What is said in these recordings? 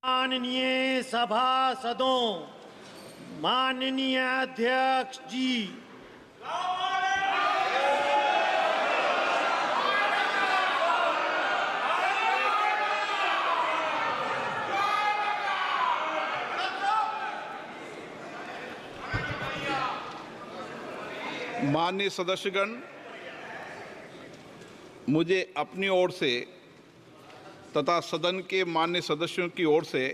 माननीय सभासदों, माननीय अध्यक्ष जी, माननीय सदस्यगण, मुझे अपनी ओर से तथा सदन के माननीय सदस्यों की ओर से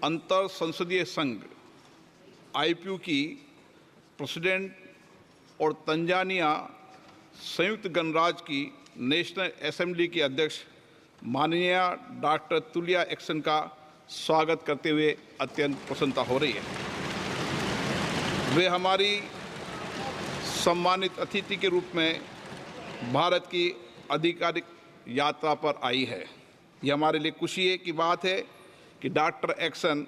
अंतर संसदीय संघ आईपीयू की प्रेसिडेंट और तंजानिया संयुक्त गणराज्य की नेशनल असेंबली की अध्यक्ष माननीय डॉक्टर तुलिया एक्सन का स्वागत करते हुए अत्यंत प्रसन्नता हो रही है। वे हमारी सम्मानित अतिथि के रूप में भारत की आधिकारिक यात्रा पर आई है। यह हमारे लिए खुशी की बात है कि डॉक्टर एक्सन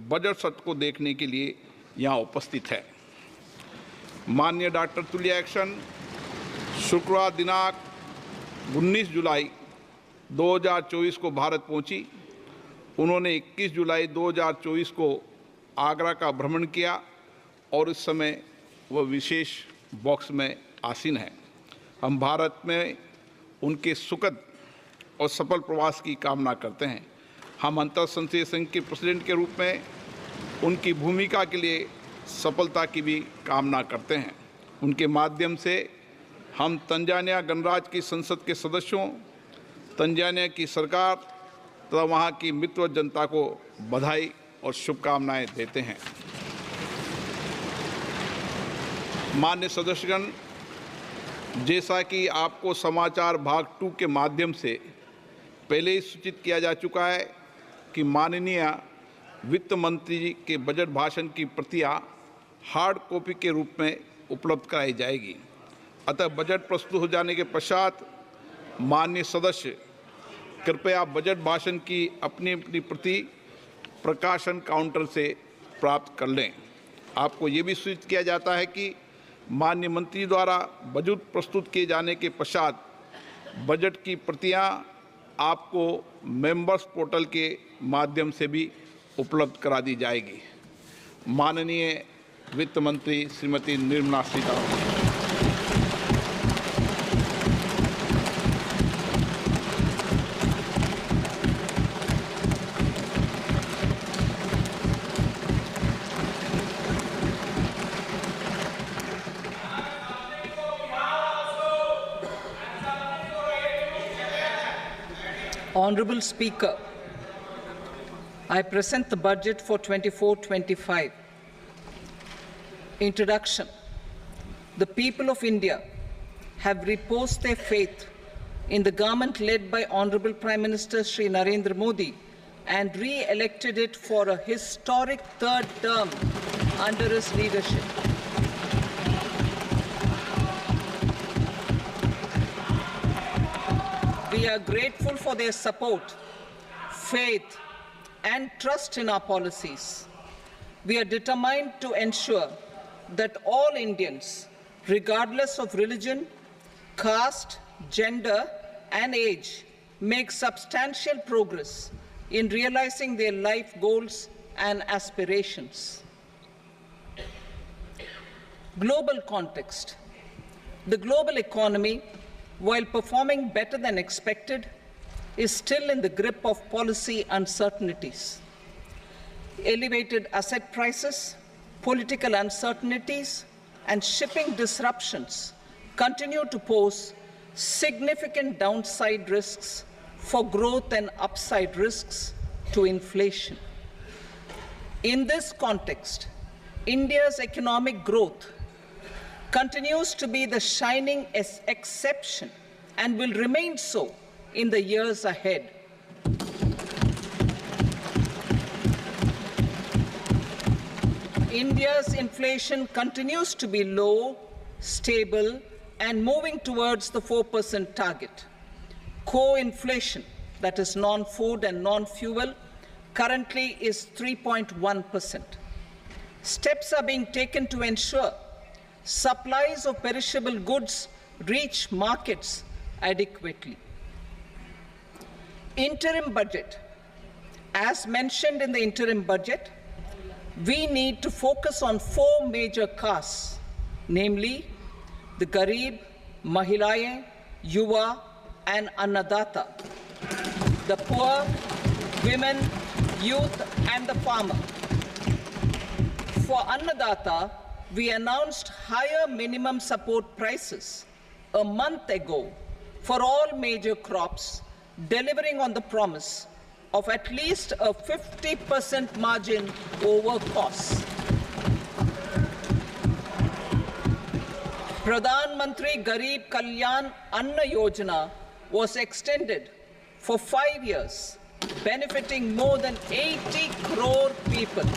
बजट सत्र को देखने के लिए यहाँ उपस्थित है। माननीय डॉक्टर तुलिया एक्सन शुक्रवार दिनांक 19 जुलाई 2024 को भारत पहुंची। उन्होंने 21 जुलाई 2024 को आगरा का भ्रमण किया और इस समय वह विशेष बॉक्स में आसीन है। हम भारत में उनके सुखद और सफल प्रवास की कामना करते हैं। हम अंतर संसदीय संघ के प्रेसिडेंट के रूप में उनकी भूमिका के लिए सफलता की भी कामना करते हैं। उनके माध्यम से हम तंजानिया गणराज्य की संसद के सदस्यों, तंजानिया की सरकार तथा वहाँ की मित्र जनता को बधाई और शुभकामनाएं देते हैं। माननीय सदस्यगण, जैसा कि आपको समाचार भाग 2 के माध्यम से पहले ही सूचित किया जा चुका है कि माननीय वित्त मंत्री जी के बजट भाषण की प्रतियां हार्ड कॉपी के रूप में उपलब्ध कराई जाएगी। अतः बजट प्रस्तुत हो जाने के पश्चात माननीय सदस्य कृपया बजट भाषण की अपनी अपनी प्रति प्रकाशन काउंटर से प्राप्त कर लें। आपको ये भी सूचित किया जाता है कि माननीय मंत्री द्वारा बजट प्रस्तुत किए जाने के पश्चात बजट की प्रतियां आपको मेंबर्स पोर्टल के माध्यम से भी उपलब्ध करा दी जाएगी। माननीय वित्त मंत्री Shrimati Nirmala Sitharaman. Honorable Speaker, I present the budget for 24-25. Introduction. The people of India have reposed their faith in the government led by Honorable Prime Minister Shri Narendra Modi and re-elected it for a historic third term under his leadership. We are grateful for their support, faith, and trust in our policies. We are determined to ensure that all Indians, regardless of religion, caste, gender, and age, make substantial progress in realizing their life goals and aspirations. Global context. The global economy, while performing better than expected, is still in the grip of policy uncertainties. Elevated asset prices, political uncertainties, and shipping disruptions continue to pose significant downside risks for growth and upside risks to inflation. In this context, India's economic growth continues to be the shining exception and will remain so in the years ahead. India's inflation continues to be low, stable, and moving towards the 4% target. Core inflation, that is non-food and non-fuel, currently is 3.1%. Steps are being taken to ensure supplies of perishable goods reach markets adequately. Interim budget As mentioned in the interim budget, we need to focus on 4 major castes, namely the Garib, Mahilaye, Yuva, and Annadata, the poor, women, youth, and the farmer. For Annadata, we announced higher minimum support prices a month ago for all major crops, delivering on the promise of at least a 50% margin over costs. Pradhan Mantri Garib Kalyan Anna Yojana was extended for 5 years, benefiting more than 80 crore people.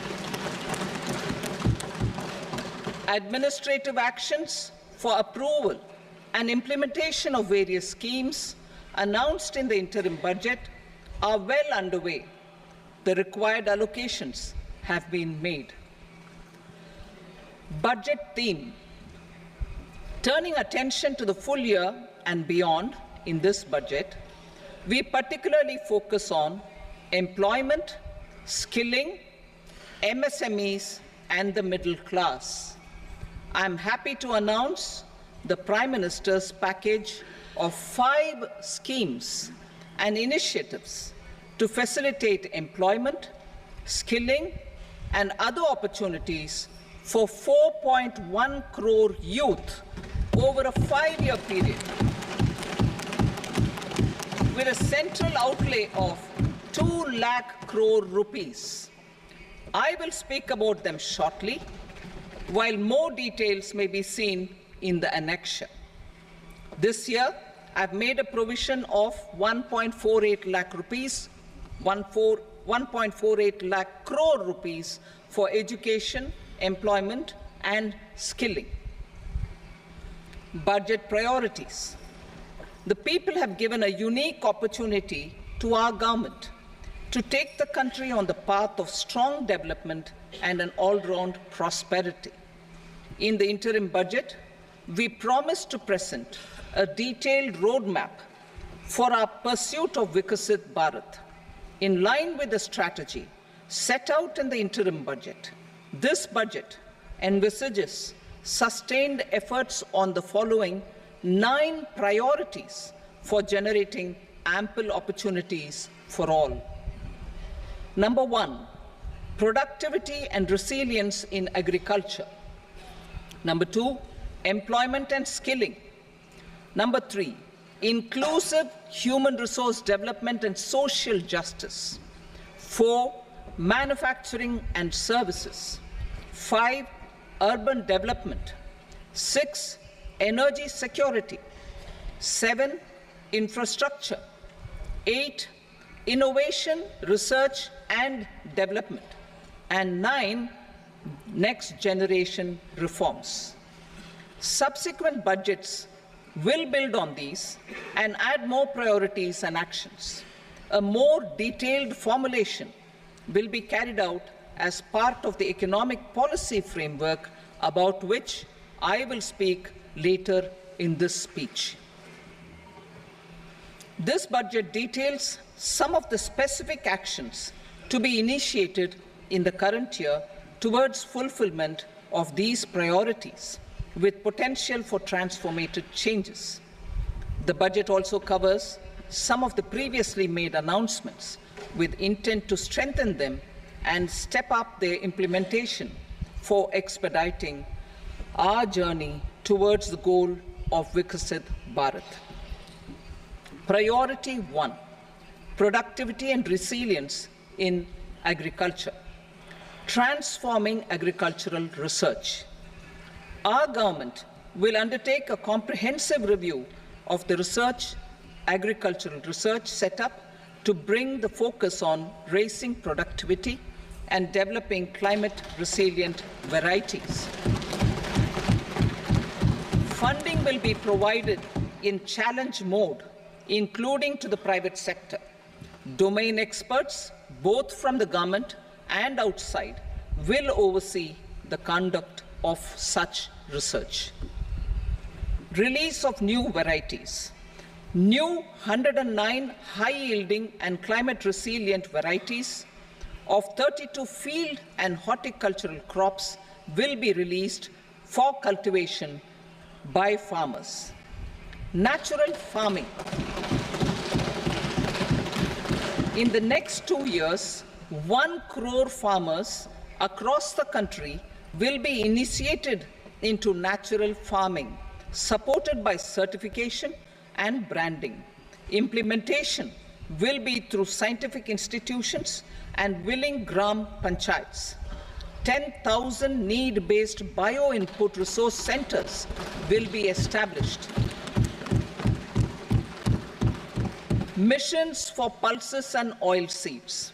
Administrative actions for approval and implementation of various schemes announced in the interim budget are well underway. The required allocations have been made. Budget theme. Turning attention to the full year and beyond in this budget, we particularly focus on employment, skilling, MSMEs, and the middle class. I am happy to announce the Prime Minister's package of 5 schemes and initiatives to facilitate employment, skilling, and other opportunities for 4.1 crore youth over a 5-year period, with a central outlay of 2 lakh crore rupees. I will speak about them shortly, while more details may be seen in the annexure. This year, I've made a provision of 1.48 lakh rupees, 1.48 lakh crore rupees for education, employment, and skilling. Budget priorities. The people have given a unique opportunity to our government to take the country on the path of strong development and an all-round prosperity. In the interim budget, we promised to present a detailed roadmap for our pursuit of Vikasit Bharat. In line with the strategy set out in the interim budget, this budget envisages sustained efforts on the following 9 priorities for generating ample opportunities for all. Number 1, productivity and resilience in agriculture. Number 2, employment and skilling. Number 3, inclusive human resource development and social justice. 4, manufacturing and services. 5, urban development. 6, energy security. 7, infrastructure. 8, innovation, research and development. And 9, next generation reforms. Subsequent budgets will build on these and add more priorities and actions. A more detailed formulation will be carried out as part of the economic policy framework, about which I will speak later in this speech. This budget details some of the specific actions to be initiated in the current year towards fulfillment of these priorities, with potential for transformative changes. The budget also covers some of the previously made announcements with intent to strengthen them and step up their implementation for expediting our journey towards the goal of Vikasit Bharat. Priority 1, productivity and resilience in agriculture. Transforming agricultural research. Our government will undertake a comprehensive review of the agricultural research setup to bring the focus on raising productivity and developing climate-resilient varieties. Funding will be provided in challenge mode, including to the private sector. Domain experts, both from the government and outside, will oversee the conduct of such research. Release of new varieties. New 109 high-yielding and climate-resilient varieties of 32 field and horticultural crops will be released for cultivation by farmers. Natural farming. In the next 2 years, 1 crore farmers across the country will be initiated into natural farming, supported by certification and branding. Implementation will be through scientific institutions and willing gram panchayats. 10,000 need-based bio-input resource centers will be established. Missions for pulses and oilseeds.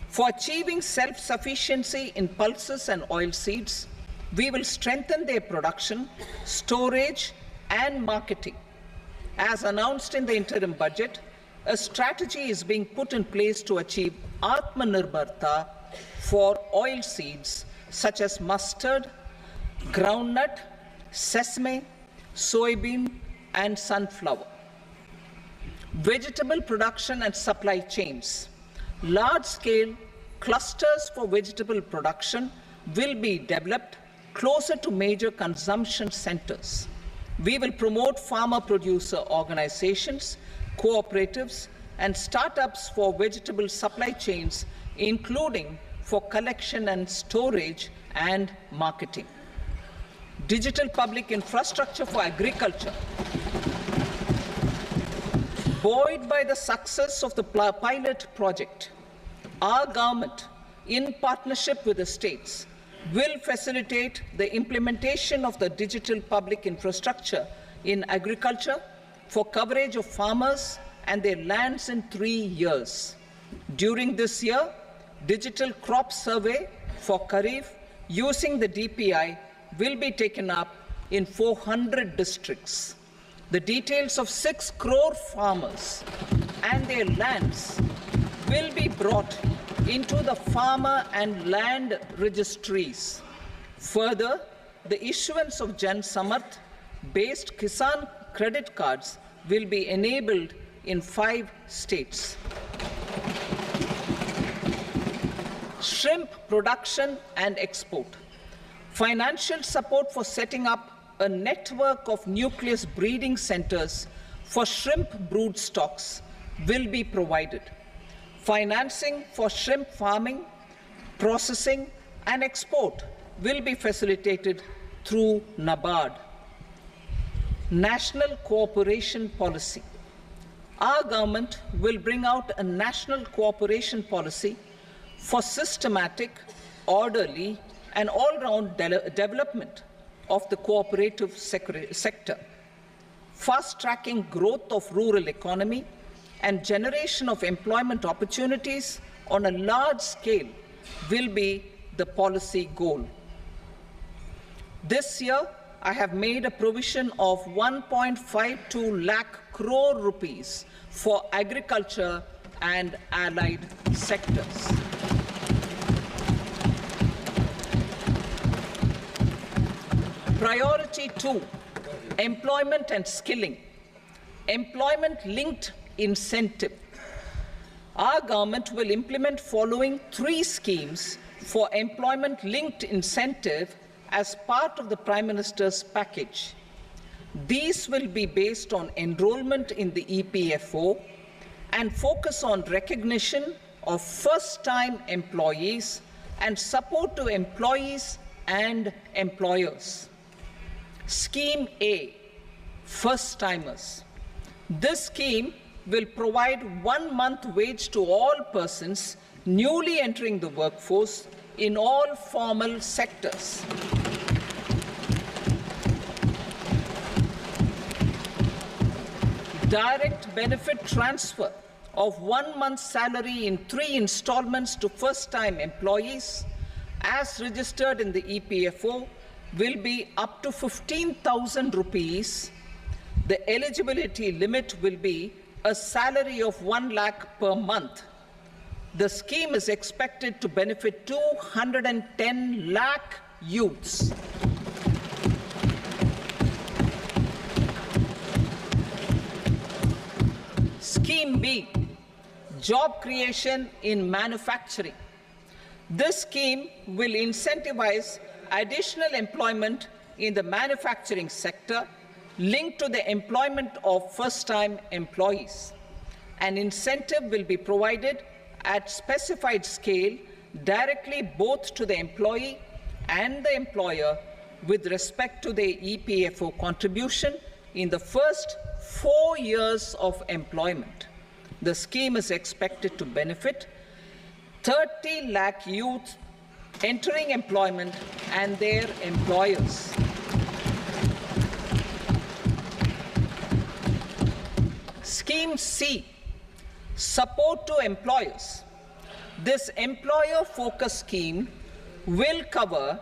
For achieving self-sufficiency in pulses and oilseeds, we will strengthen their production, storage, and marketing. As announced in the interim budget, a strategy is being put in place to achieve Atmanirbharta for oilseeds such as mustard, groundnut, sesame, soybean, and sunflower. Vegetable production and supply chains. Large-scale clusters for vegetable production will be developed closer to major consumption centers. We will promote farmer-producer organizations, cooperatives, and startups for vegetable supply chains, including for collection and storage and marketing. Digital public infrastructure for agriculture. Buoyed by the success of the pilot project, our government, in partnership with the states, will facilitate the implementation of the digital public infrastructure in agriculture for coverage of farmers and their lands in 3 years. During this year, digital crop survey for Kharif using the DPI will be taken up in 400 districts. The details of 6 crore farmers and their lands will be brought into the farmer and land registries. Further, the issuance of Jan Samarth-based Kisan credit cards will be enabled in 5 states. Shrimp production and export. Financial support for setting up a network of nucleus breeding centers for shrimp brood stocks will be provided. Financing for shrimp farming, processing, and export will be facilitated through NABARD. National cooperation policy. Our government will bring out a national cooperation policy for systematic, orderly, and all-round development of the cooperative sector, fast-tracking growth of rural economy and generation of employment opportunities on a large scale will be the policy goal. This year, I have made a provision of 1.52 lakh crore rupees for agriculture and allied sectors. Priority 2, employment and skilling. Employment-linked incentive. Our government will implement following 3 schemes for employment-linked incentive as part of the Prime Minister's package. These will be based on enrollment in the EPFO and focus on recognition of first-time employees and support to employees and employers. Scheme A, first-timers. This scheme will provide 1 month wage to all persons newly entering the workforce in all formal sectors. Direct benefit transfer of 1 month's salary in 3 installments to first-time employees as registered in the EPFO will be up to 15,000 rupees. The eligibility limit will be a salary of 1 lakh per month. The scheme is expected to benefit 210 lakh youths. Scheme B, job creation in manufacturing. This scheme will incentivize additional employment in the manufacturing sector linked to the employment of first-time employees. An incentive will be provided at specified scale directly both to the employee and the employer with respect to the EPFO contribution in the first 4 years of employment. The scheme is expected to benefit 30 lakh youth entering employment and their employers. Scheme C, support to employers. This employer-focused scheme will cover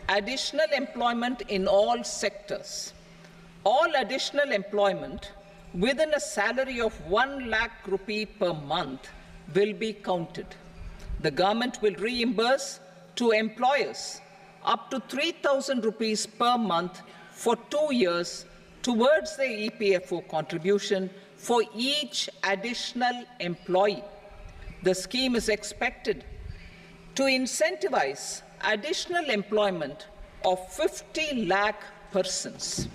additional employment in all sectors. All additional employment within a salary of 1 lakh rupee per month will be counted. The government will reimburse to employers up to 3,000 rupees per month for 2 years towards the EPFO contribution for each additional employee. The scheme is expected to incentivize additional employment of 50 lakh persons.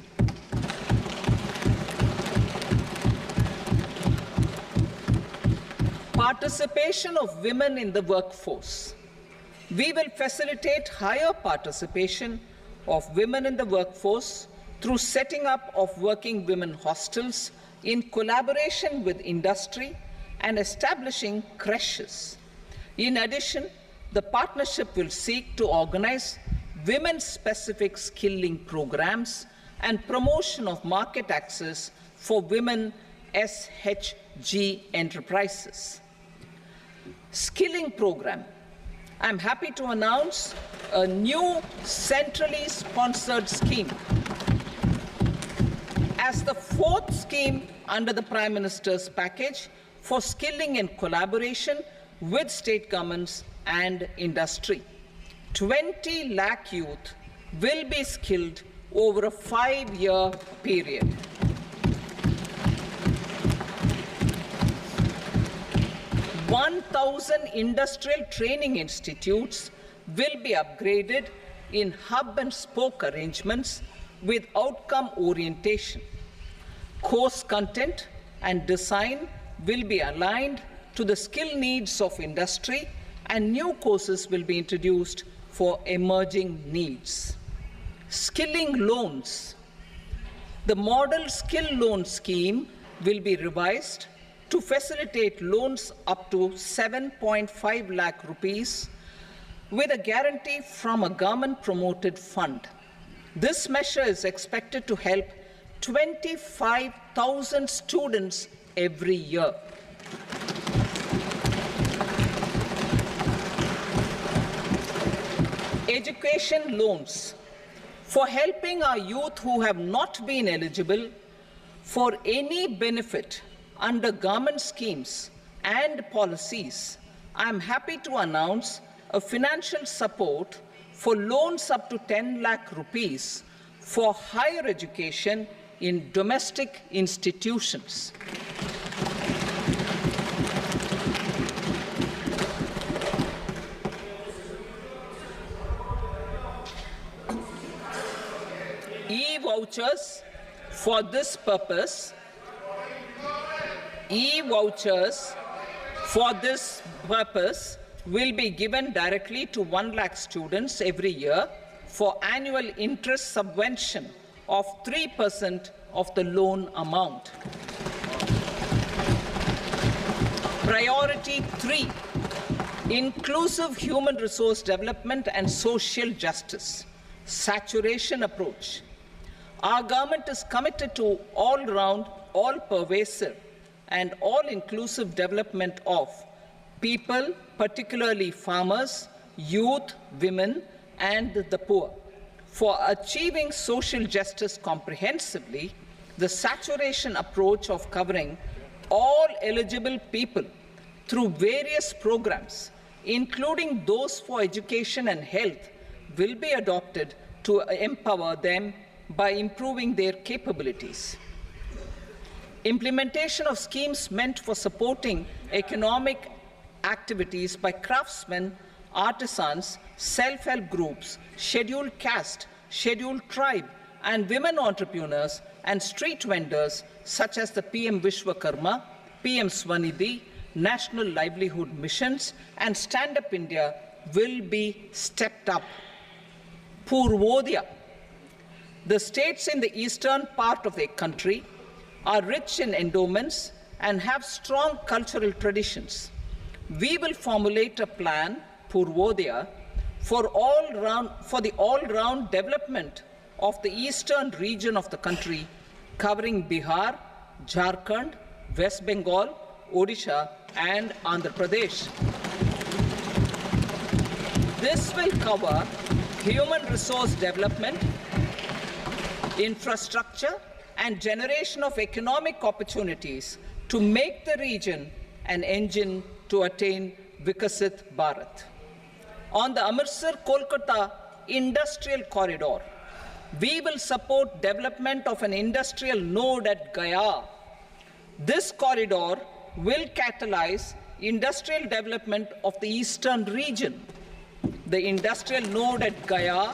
Participation of women in the workforce. We will facilitate higher participation of women in the workforce through setting up of working women hostels in collaboration with industry and establishing creches. In addition, the partnership will seek to organize women-specific skilling programs and promotion of market access for women SHG enterprises. Skilling program. I'm happy to announce a new centrally sponsored scheme as the fourth scheme under the Prime Minister's package for skilling in collaboration with state governments and industry. 20 lakh youth will be skilled over a 5-year period. "1,000 industrial training institutes will be upgraded in hub and spoke arrangements with outcome orientation. Course content and design will be aligned to the skill needs of industry, and new courses will be introduced for emerging needs. Skilling loans. The model skill loan scheme will be revised to facilitate loans up to 7.5 lakh rupees with a guarantee from a government-promoted fund. This measure is expected to help 25,000 students every year. Education loans. For helping our youth who have not been eligible for any benefit under government schemes and policies, I am happy to announce a financial support for loans up to 10 lakh rupees for higher education in domestic institutions. E-vouchers for this purpose. E-vouchers for this purpose will be given directly to 1 lakh students every year for annual interest subvention of 3% of the loan amount. Priority 3, inclusive human resource development and social justice, saturation approach. Our government is committed to all-round, all-pervasive and all-inclusive development of people, particularly farmers, youth, women, and the poor. For achieving social justice comprehensively, the saturation approach of covering all eligible people through various programs, including those for education and health, will be adopted to empower them by improving their capabilities. Implementation of schemes meant for supporting economic activities by craftsmen artisans, self-help groups, scheduled caste, scheduled tribe, and women entrepreneurs and street vendors such as the PM Vishwakarma, PM Swanidhi, National Livelihood Missions, and Stand Up India will be stepped up. Purvodaya. The states in the eastern part of the country are rich in endowments and have strong cultural traditions. We will formulate a plan, Purvodaya, for the all-round development of the eastern region of the country, covering Bihar, Jharkhand, West Bengal, Odisha, and Andhra Pradesh. This will cover human resource development, infrastructure, and generation of economic opportunities to make the region an engine to attain Vikasit Bharat. On the Amritsar-Kolkata Industrial Corridor, we will support development of an industrial node at Gaya. This corridor will catalyze industrial development of the eastern region. The industrial node at Gaya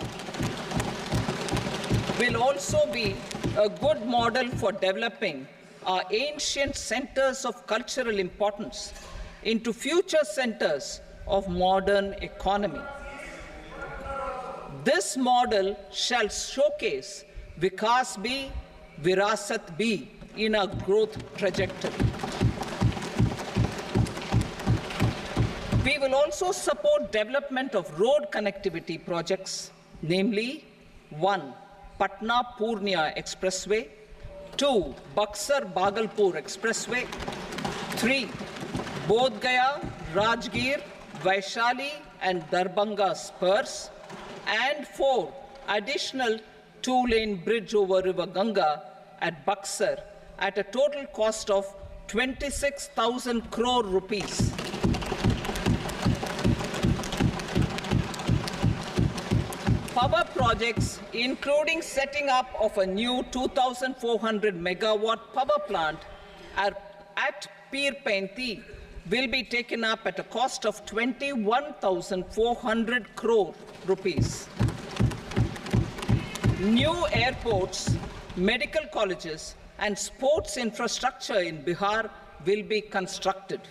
will also be a good model for developing our ancient centers of cultural importance into future centers of modern economy. This model shall showcase Vikas B, Virasat B in our growth trajectory. We will also support development of road connectivity projects, namely 1. Patna-Purnia Expressway, 2. Buxar-Bhagalpur Expressway, 3. Bodh Gaya, Rajgir, Vaishali and Darbhanga spurs, and 4. Additional 2-lane bridge over River Ganga at Buxar at a total cost of 26,000 crore rupees. Power projects, including setting up of a new 2,400 megawatt power plant at Pir Painti, will be taken up at a cost of 21,400 crore rupees. New airports, medical colleges, and sports infrastructure in Bihar will be constructed.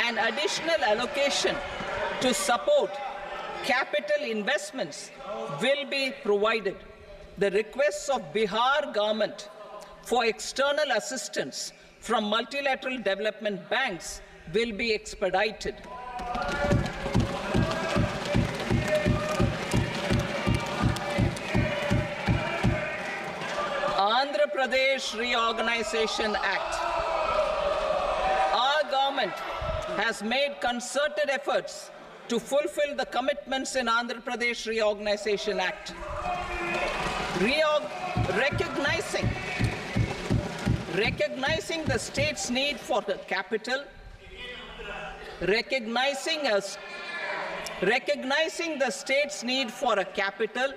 An additional allocation to support capital investments will be provided. The requests of Bihar government for external assistance from multilateral development banks will be expedited. Andhra Pradesh Reorganization Act. Our government has made concerted efforts to fulfill the commitments in Andhra Pradesh Reorganization Act. Recognizing the state's need for the capital, recognizing the state's need for a capital,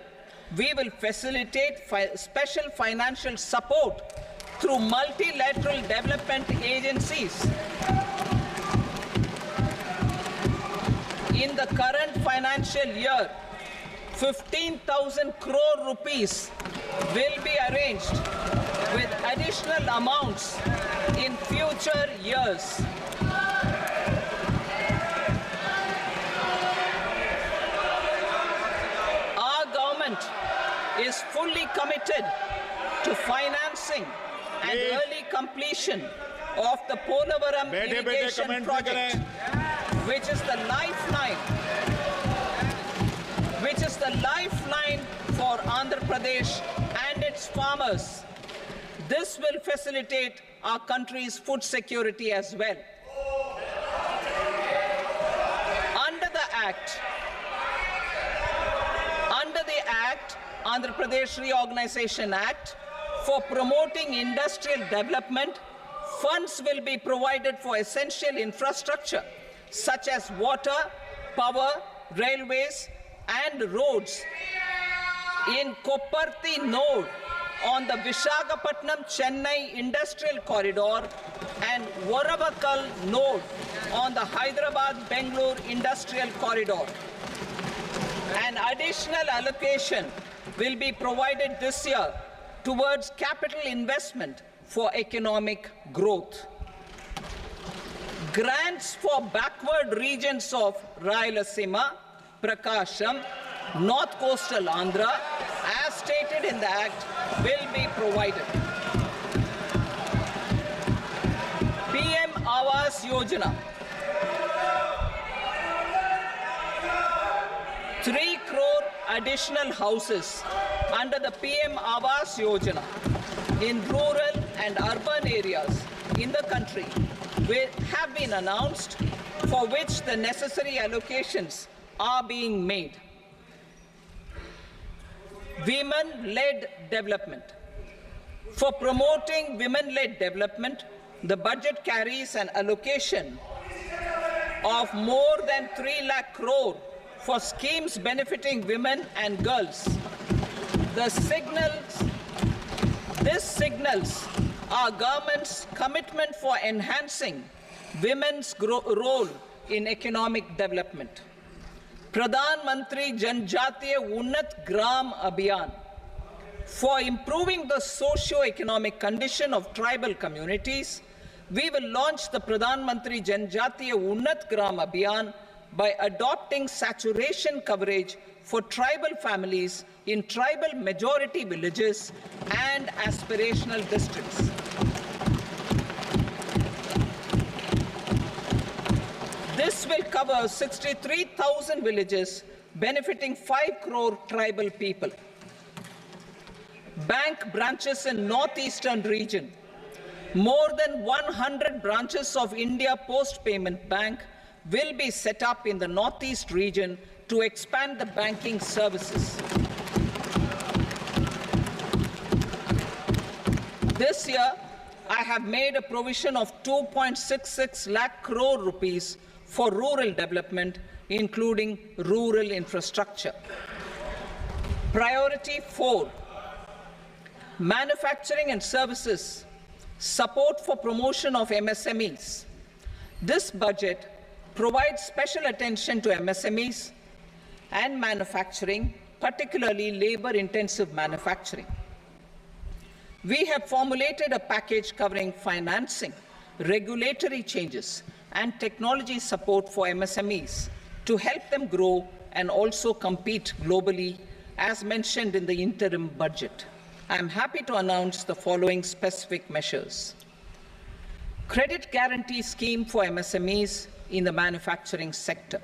we will facilitate special financial support through multilateral development agencies. In the current financial year, 15,000 crore rupees will be arranged with additional amounts in future years. Our government is fully committed to financing and early completion of the Polavaram irrigation project, which is the lifeline for Andhra Pradesh and its farmers. This will facilitate our country's food security as well. Under the Act, Andhra Pradesh Reorganization Act, for promoting industrial development, funds will be provided for essential infrastructure such as water, power, railways, and roads. In Kopparthi node on the Visakhapatnam-Chennai Industrial Corridor, and Varavakal node on the Hyderabad-Bengaluru Industrial Corridor. An additional allocation will be provided this year towards capital investment for economic growth. Grants for backward regions of Rayalaseema, Prakasham, North Coastal Andhra, as stated in the Act, will be provided. PM Awas Yojana. 3 crore additional houses under the PM Awas Yojana in rural and urban areas in the country have been announced, for which the necessary allocations are being made. Women-led development. For promoting women-led development, the budget carries an allocation of more than 3 lakh crore for schemes benefiting women and girls. This signals our government's commitment for enhancing women's role in economic development. Pradhan Mantri Janjatiya Unnat Gram Abhiyan. For improving the socio-economic condition of tribal communities, we will launch the Pradhan Mantri Janjatiya Unnat Gram Abhiyan by adopting saturation coverage for tribal families in tribal majority villages and aspirational districts. This will cover 63,000 villages, benefiting 5 crore tribal people. Bank branches in northeastern region. More than 100 branches of India Post Payment Bank will be set up in the northeast region to expand the banking services. This year, I have made a provision of 2.66 lakh crore rupees for rural development, including rural infrastructure. Priority 4, manufacturing and services, support for promotion of MSMEs. This budget provides special attention to MSMEs and manufacturing, particularly labor-intensive manufacturing. We have formulated a package covering financing, regulatory changes, and technology support for MSMEs to help them grow and also compete globally, as mentioned in the interim budget. I am happy to announce the following specific measures. Credit guarantee scheme for MSMEs in the manufacturing sector.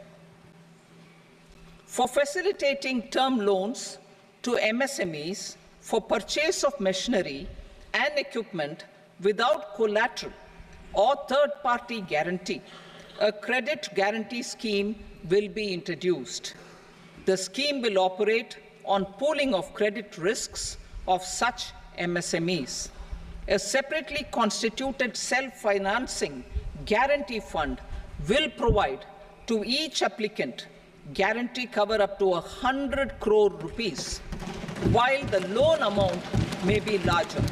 For facilitating term loans to MSMEs for purchase of machinery and equipment without collateral or third-party guarantee, a credit guarantee scheme will be introduced. The scheme will operate on pooling of credit risks of such MSMEs. A separately constituted self-financing guarantee fund will provide to each applicant guarantee cover up to 100 crore rupees, while the loan amount may be larger.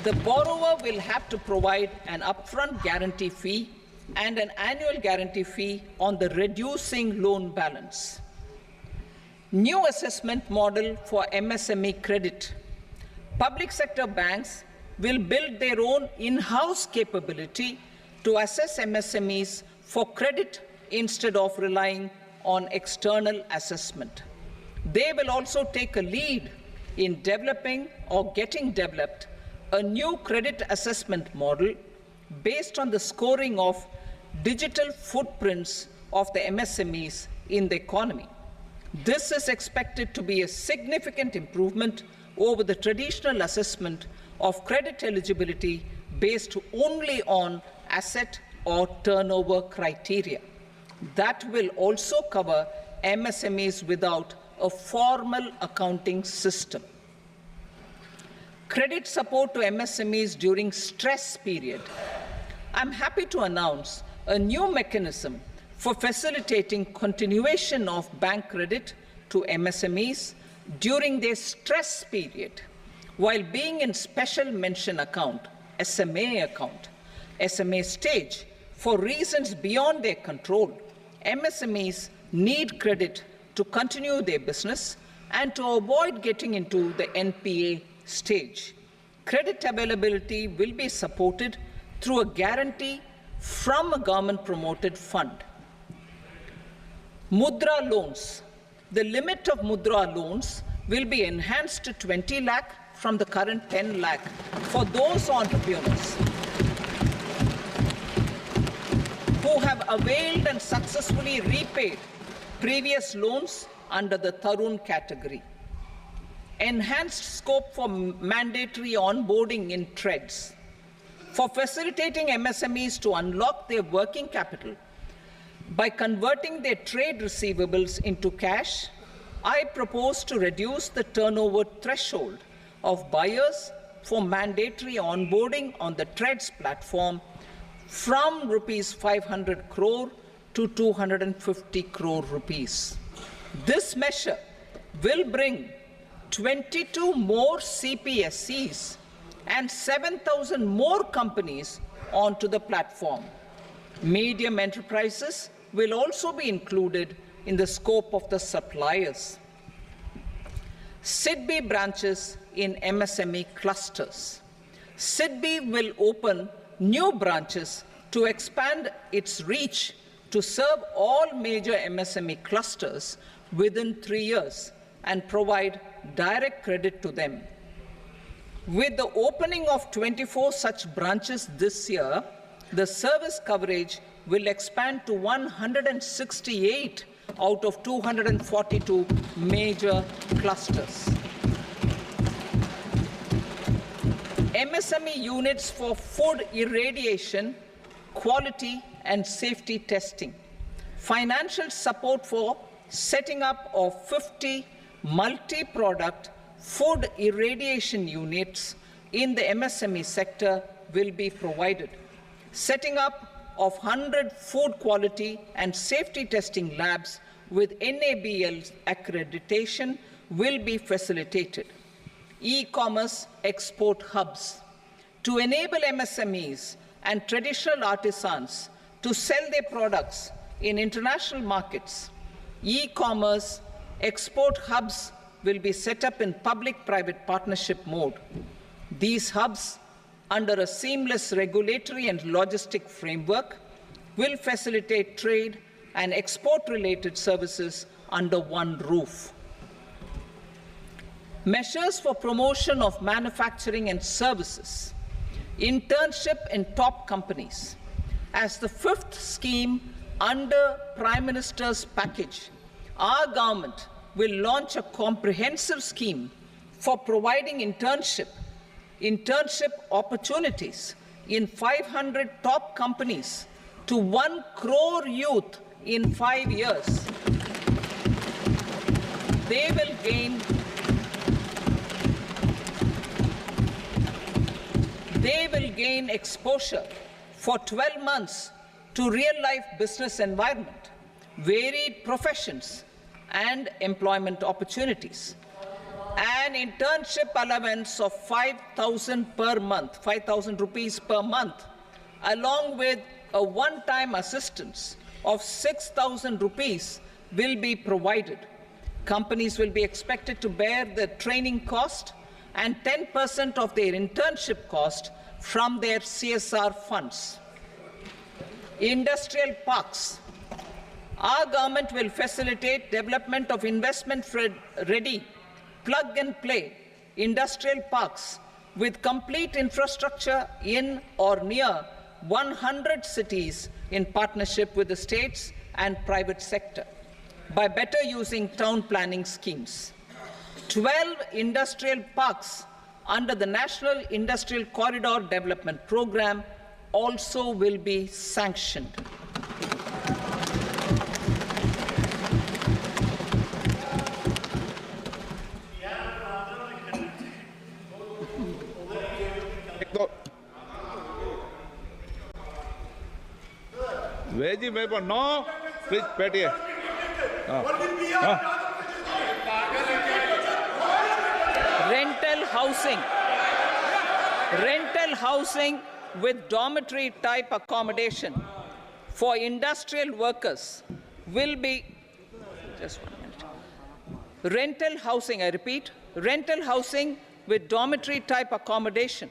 The borrower will have to provide an upfront guarantee fee and an annual guarantee fee on the reducing loan balance. New assessment model for MSME credit. Public sector banks will build their own in-house capability to assess MSMEs for credit instead of relying on external assessment. They will also take a lead in developing or getting developed a new credit assessment model based on the scoring of digital footprints of the MSMEs in the economy. This is expected to be a significant improvement over the traditional assessment of credit eligibility based only on asset or turnover criteria. That will also cover MSMEs without a formal accounting system. Credit support to MSMEs during stress period. I'm happy to announce a new mechanism for facilitating continuation of bank credit to MSMEs during their stress period while being in special mention account SMA account, SMA stage, for reasons beyond their control, MSMEs need credit to continue their business and to avoid getting into the NPA stage. Credit availability will be supported through a guarantee from a government-promoted fund. Mudra loans. The limit of Mudra loans will be enhanced to 20 lakh from the current 10 lakh for those entrepreneurs who have availed and successfully repaid previous loans under the Tarun category. Enhanced scope for mandatory onboarding in TREDS. For facilitating MSMEs to unlock their working capital by converting their trade receivables into cash, I propose to reduce the turnover threshold of buyers for mandatory onboarding on the TREDS platform from rupees 500 crore to 250 crore rupees. This measure will bring 22 more CPSCs and 7,000 more companies onto the platform. Medium enterprises will also be included in the scope of the suppliers. SIDBI branches in MSME clusters. SIDBI will open new branches to expand its reach to serve all major MSME clusters within 3 years and provide direct credit to them. With the opening of 24 such branches this year, the service coverage will expand to 168 out of 242 major clusters. MSME units for food irradiation, quality and safety testing. Financial support for setting up of 50 multi-product food irradiation units in the MSME sector will be provided. Setting up of 100 food quality and safety testing labs with NABL accreditation will be facilitated. E-commerce export hubs. To enable MSMEs and traditional artisans to sell their products in international markets, e-commerce export hubs will be set up in public-private partnership mode. These hubs, under a seamless regulatory and logistic framework, will facilitate trade and export-related services under one roof. Measures for promotion of manufacturing and services. Internship in top companies. As the fifth scheme under Prime Minister's package, our government will launch a comprehensive scheme for providing internship opportunities in 500 top companies to 1 crore youth in 5 years. They will gain exposure for 12 months to real-life business environment, varied professions, and employment opportunities. An internship allowance of 5,000 per month, 5,000 rupees per month, along with a one-time assistance of 6,000 rupees will be provided. Companies will be expected to bear the training cost and 10% of their internship cost from their CSR funds. Industrial parks. Our government will facilitate development of investment-ready, plug-and-play industrial parks with complete infrastructure in or near 100 cities in partnership with the states and private sector by better using town planning schemes. 12 industrial parks under the National Industrial Corridor Development Program also will be sanctioned. Veggie भाई पर no please बैठिए Rental housing. Rental housing with dormitory type accommodation for industrial workers will be, just 1 minute. Rental housing, I repeat, rental housing with dormitory type accommodation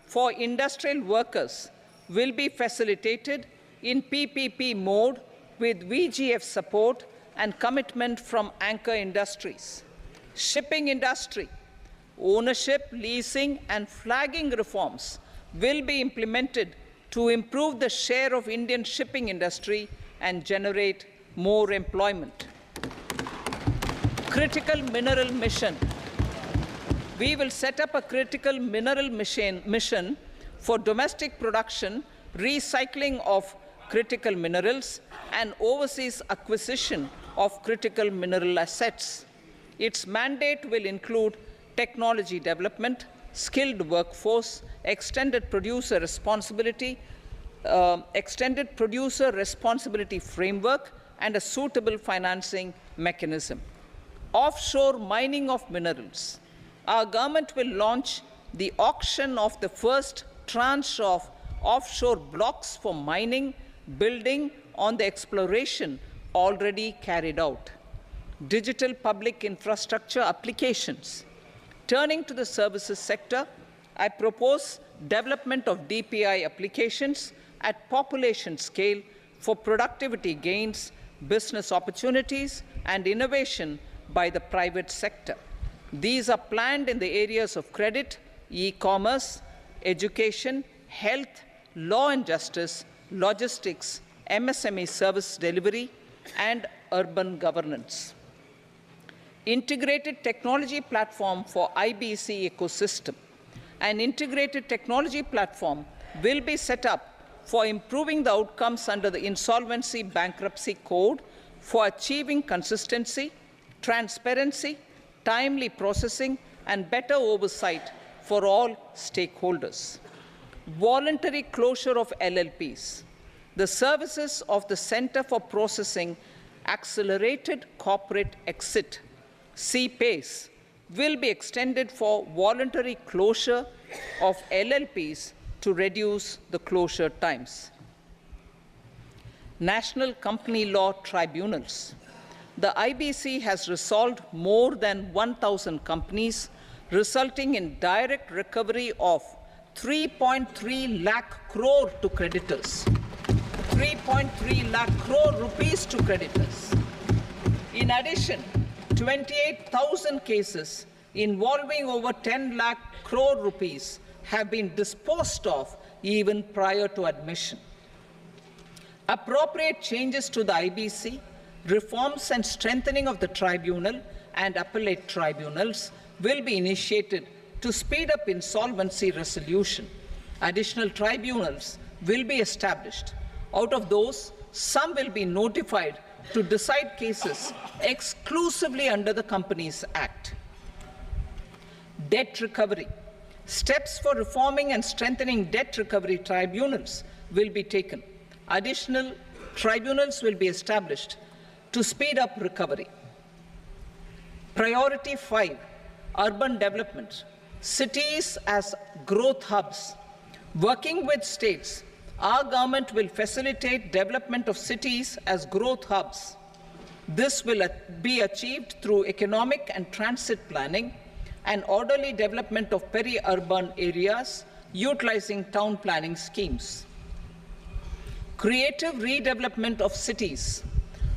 for industrial workers will be facilitated in PPP mode with VGF support and commitment from anchor industries. Shipping industry, ownership, leasing and flagging reforms will be implemented to improve the share of Indian shipping industry and generate more employment. Critical mineral mission. We will set up a critical mineral mission for domestic production, recycling of critical minerals, and overseas acquisition of critical mineral assets. Its mandate will include technology development, skilled workforce, extended producer responsibility framework, and a suitable financing mechanism. Offshore mining of minerals. Our government will launch the auction of the first tranche of offshore blocks for mining, building on the exploration already carried out. Digital public infrastructure applications. Turning to the services sector, I propose development of DPI applications at population scale for productivity gains, business opportunities, and innovation by the private sector. These are planned in the areas of credit, e-commerce, education, health, law and justice, logistics, MSME service delivery, and urban governance. Integrated technology platform for IBC ecosystem. An integrated technology platform will be set up for improving the outcomes under the Insolvency Bankruptcy Code for achieving consistency, transparency, timely processing, and better oversight for all stakeholders. Voluntary closure of LLPs. The services of the Center for Processing Accelerated Corporate Exit, CPACE, will be extended for voluntary closure of LLPs to reduce the closure times. National Company Law Tribunals. The IBC has resolved more than 1,000 companies, resulting in direct recovery of 3.3 lakh crore to creditors. 3.3 lakh crore rupees to creditors. In addition, 28,000 cases involving over 10 lakh crore rupees have been disposed of even prior to admission. Appropriate changes to the IBC, reforms and strengthening of the tribunal and appellate tribunals will be initiated to speed up insolvency resolution. Additional tribunals will be established. Out of those, some will be notified to decide cases exclusively under the Companies Act. Debt recovery. Steps for reforming and strengthening debt recovery tribunals will be taken. Additional tribunals will be established to speed up recovery. Priority 5, urban development. Cities as growth hubs. Working with states, our government will facilitate development of cities as growth hubs. This will be achieved through economic and transit planning and orderly development of peri-urban areas utilizing town planning schemes. Creative redevelopment of cities.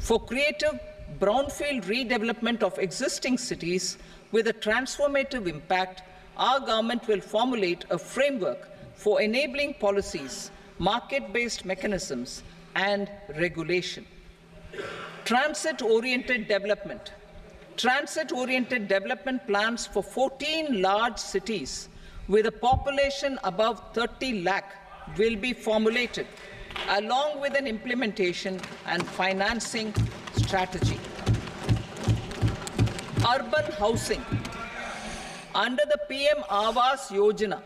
For creative brownfield redevelopment of existing cities with a transformative impact, our government will formulate a framework for enabling policies, market-based mechanisms, and regulation. Transit-oriented development. Transit-oriented development plans for 14 large cities with a population above 30 lakh will be formulated, along with an implementation and financing strategy. Urban housing. Under the PM Awas Yojana,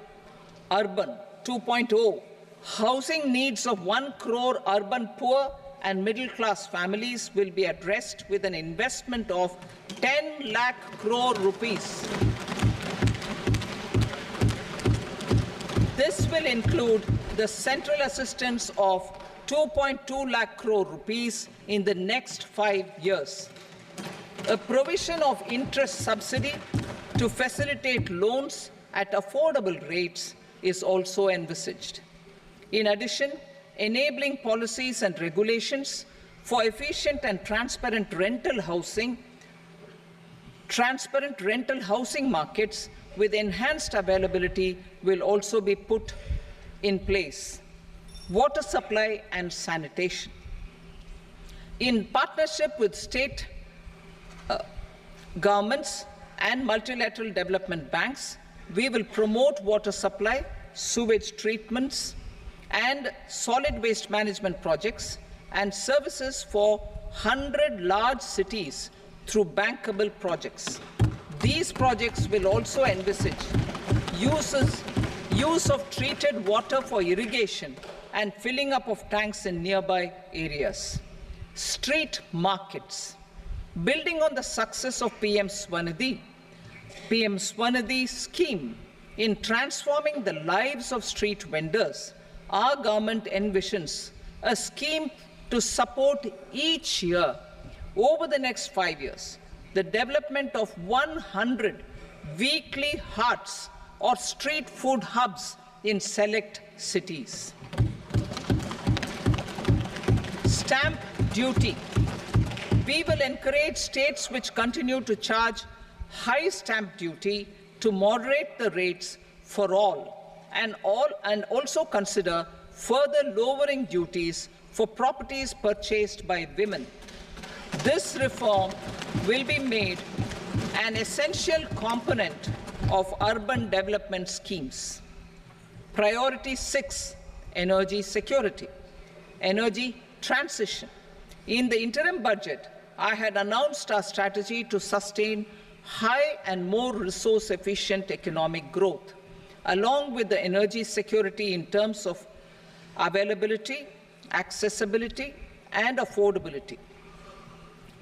Urban 2.0, housing needs of 1 crore urban poor and middle-class families will be addressed with an investment of 10 lakh crore rupees. This will include the central assistance of 2.2 lakh crore rupees in the next 5 years. A provision of interest subsidy to facilitate loans at affordable rates is also envisaged. In addition, enabling policies and regulations for efficient and transparent rental housing markets with enhanced availability will also be put in place. Water supply and sanitation. In partnership with state governments and multilateral development banks, we will promote water supply, sewage treatments, and solid waste management projects and services for 100 large cities through bankable projects. These projects will also envisage use of treated water for irrigation and filling up of tanks in nearby areas. Street markets. Building on the success of PM Swanidhi scheme in transforming the lives of street vendors, our government envisions a scheme to support each year over the next 5 years the development of 100 weekly hearts or street food hubs in select cities. Stamp duty. We will encourage states which continue to charge high stamp duty to moderate the rates for all and also consider further lowering duties for properties purchased by women. This reform will be made an essential component of urban development schemes. Priority 6, energy security, energy transition. In the interim budget, I had announced our strategy to sustain high and more resource-efficient economic growth, along with the energy security in terms of availability, accessibility, and affordability.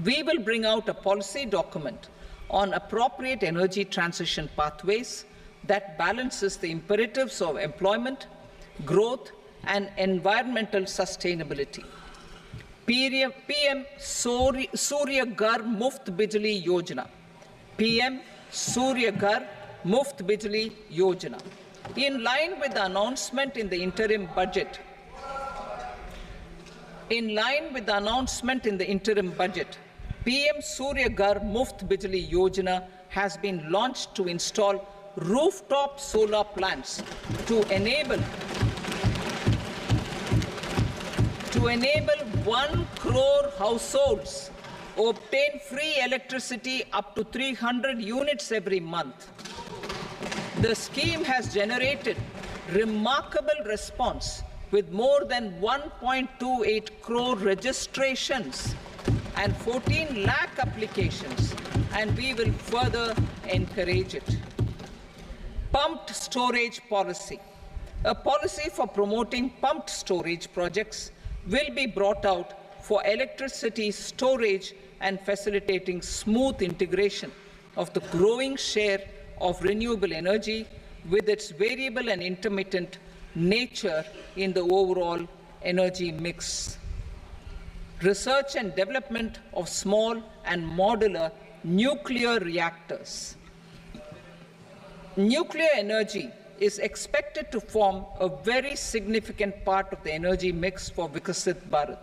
We will bring out a policy document on appropriate energy transition pathways that balances the imperatives of employment, growth, and environmental sustainability. PM Surya Ghar Muft Bijli Yojana. PM Surya Ghar Muft Bijli Yojana. In line with the announcement in the interim budget, PM Surya Ghar Muft Bijli Yojana has been launched to install rooftop solar plants to enable 1 crore households obtain free electricity up to 300 units every month. The scheme has generated remarkable response with more than 1.28 crore registrations and 14 lakh applications, and we will further encourage it. Pumped storage policy. A policy for promoting pumped storage projects will be brought out for electricity storage and facilitating smooth integration of the growing share of renewable energy with its variable and intermittent nature in the overall energy mix. Research and development of small and modular nuclear reactors. Nuclear energy is expected to form a very significant part of the energy mix for Vikasit Bharat.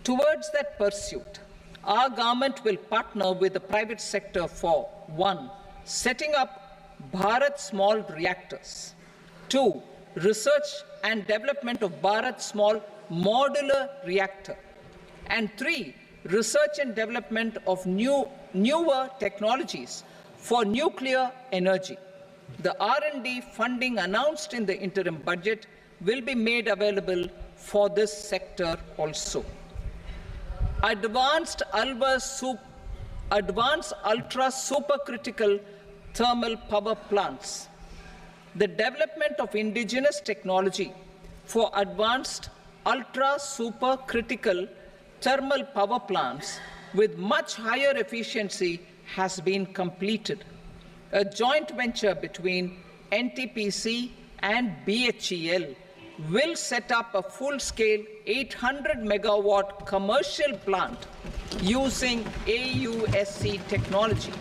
Towards that pursuit, our government will partner with the private sector for 1. Setting up Bharat Small Reactors, 2. Research and development of Bharat Small Modular Reactor, and 3. Research and development of newer technologies for nuclear energy. The R&D funding announced in the interim budget will be made available for this sector also. Advanced ultra supercritical thermal power plants. The development of indigenous technology for advanced ultra supercritical thermal power plants with much higher efficiency has been completed. A joint venture between NTPC and BHEL will set up a full-scale 800 megawatt commercial plant using AUSC technology.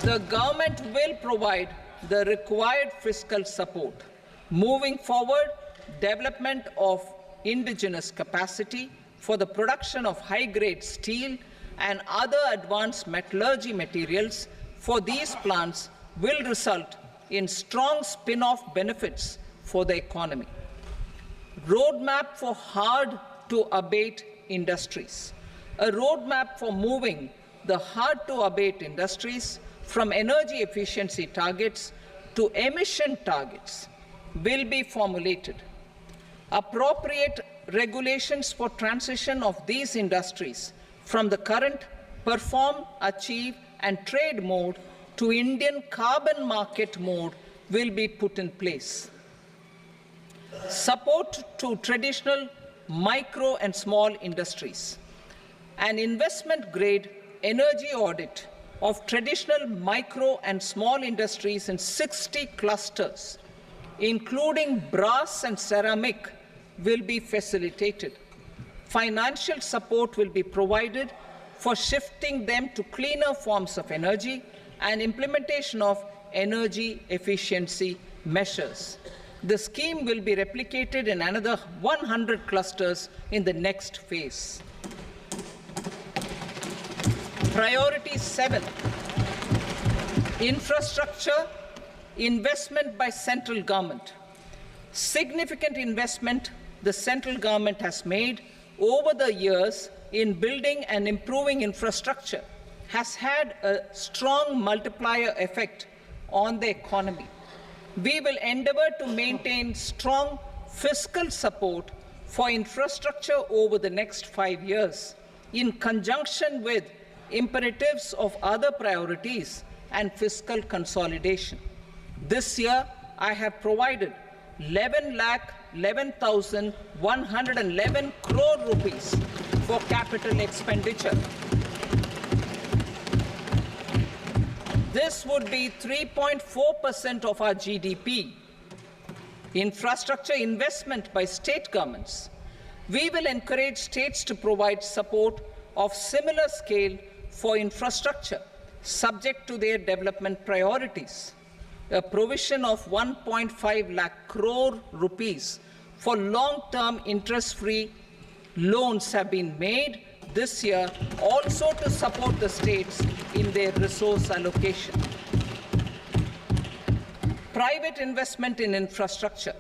The government will provide the required fiscal support. Moving forward, development of indigenous capacity for the production of high-grade steel and other advanced metallurgy materials for these plants will result in strong spin-off benefits for the economy. Roadmap for hard-to-abate industries. A roadmap for moving the hard-to-abate industries from energy efficiency targets to emission targets will be formulated. Appropriate regulations for transition of these industries from the current perform, achieve, and trade mode to Indian carbon market mode will be put in place. Support to traditional micro and small industries. An investment-grade energy audit of traditional micro and small industries in 60 clusters, including brass and ceramic, will be facilitated. Financial support will be provided for shifting them to cleaner forms of energy and implementation of energy efficiency measures. The scheme will be replicated in another 100 clusters in the next phase. Priority 7, infrastructure investment by central government. Significant investment the central government has made over the years in building and improving infrastructure has had a strong multiplier effect on the economy. We will endeavor to maintain strong fiscal support for infrastructure over the next 5 years in conjunction with imperatives of other priorities and fiscal consolidation. This year, I have provided 11,11,111 crore rupees for capital expenditure. This would be 3.4% of our GDP. Infrastructure investment by state governments. We will encourage states to provide support of similar scale for infrastructure, subject to their development priorities. A provision of 1.5 lakh crore rupees for long-term interest-free loans have been made this year also to support the states in their resource allocation. Private investment in infrastructure.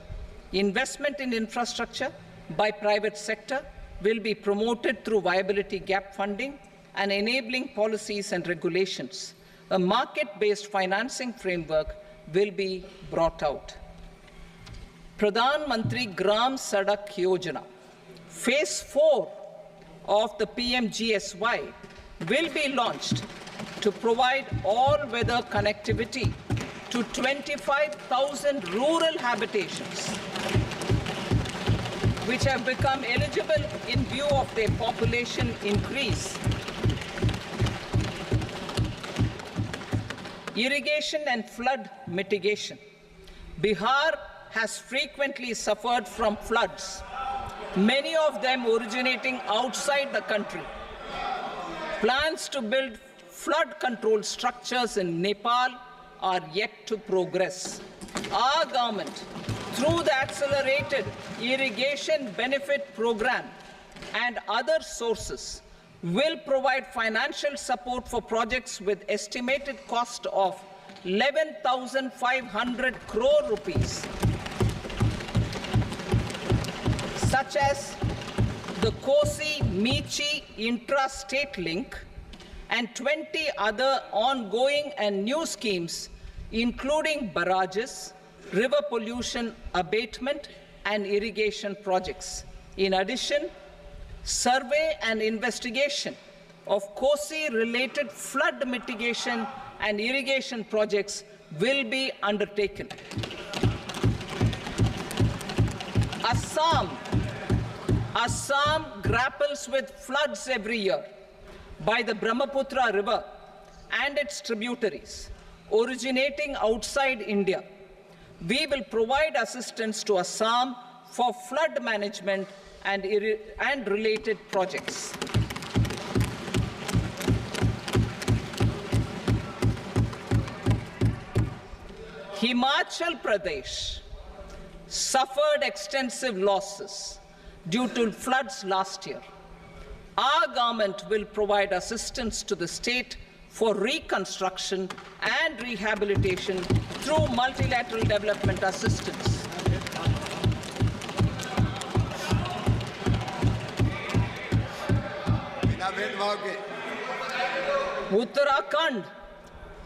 Investment in infrastructure by private sector will be promoted through viability gap funding and enabling policies and regulations. A market-based financing framework will be brought out. Pradhan Mantri Gram Sadak Yojana, Phase 4 of the PMGSY will be launched to provide all-weather connectivity to 25,000 rural habitations, which have become eligible in view of their population increase. Irrigation and flood mitigation. Bihar has frequently suffered from floods, many of them originating outside the country. Plans to build flood control structures in Nepal are yet to progress. Our government, through the Accelerated Irrigation Benefit Program and other sources, will provide financial support for projects with estimated cost of 11,500 crore rupees, such as the Kosi-Michi intra-state link and 20 other ongoing and new schemes, including barrages, river pollution abatement, and irrigation projects. In addition, survey and investigation of Kosi-related flood mitigation and irrigation projects will be undertaken. Assam grapples with floods every year by the Brahmaputra River and its tributaries. originating outside India. We will provide assistance to Assam for flood management and related projects. Himachal Pradesh suffered extensive losses due to floods last year. Our government will provide assistance to the state for reconstruction and rehabilitation through multilateral development assistance.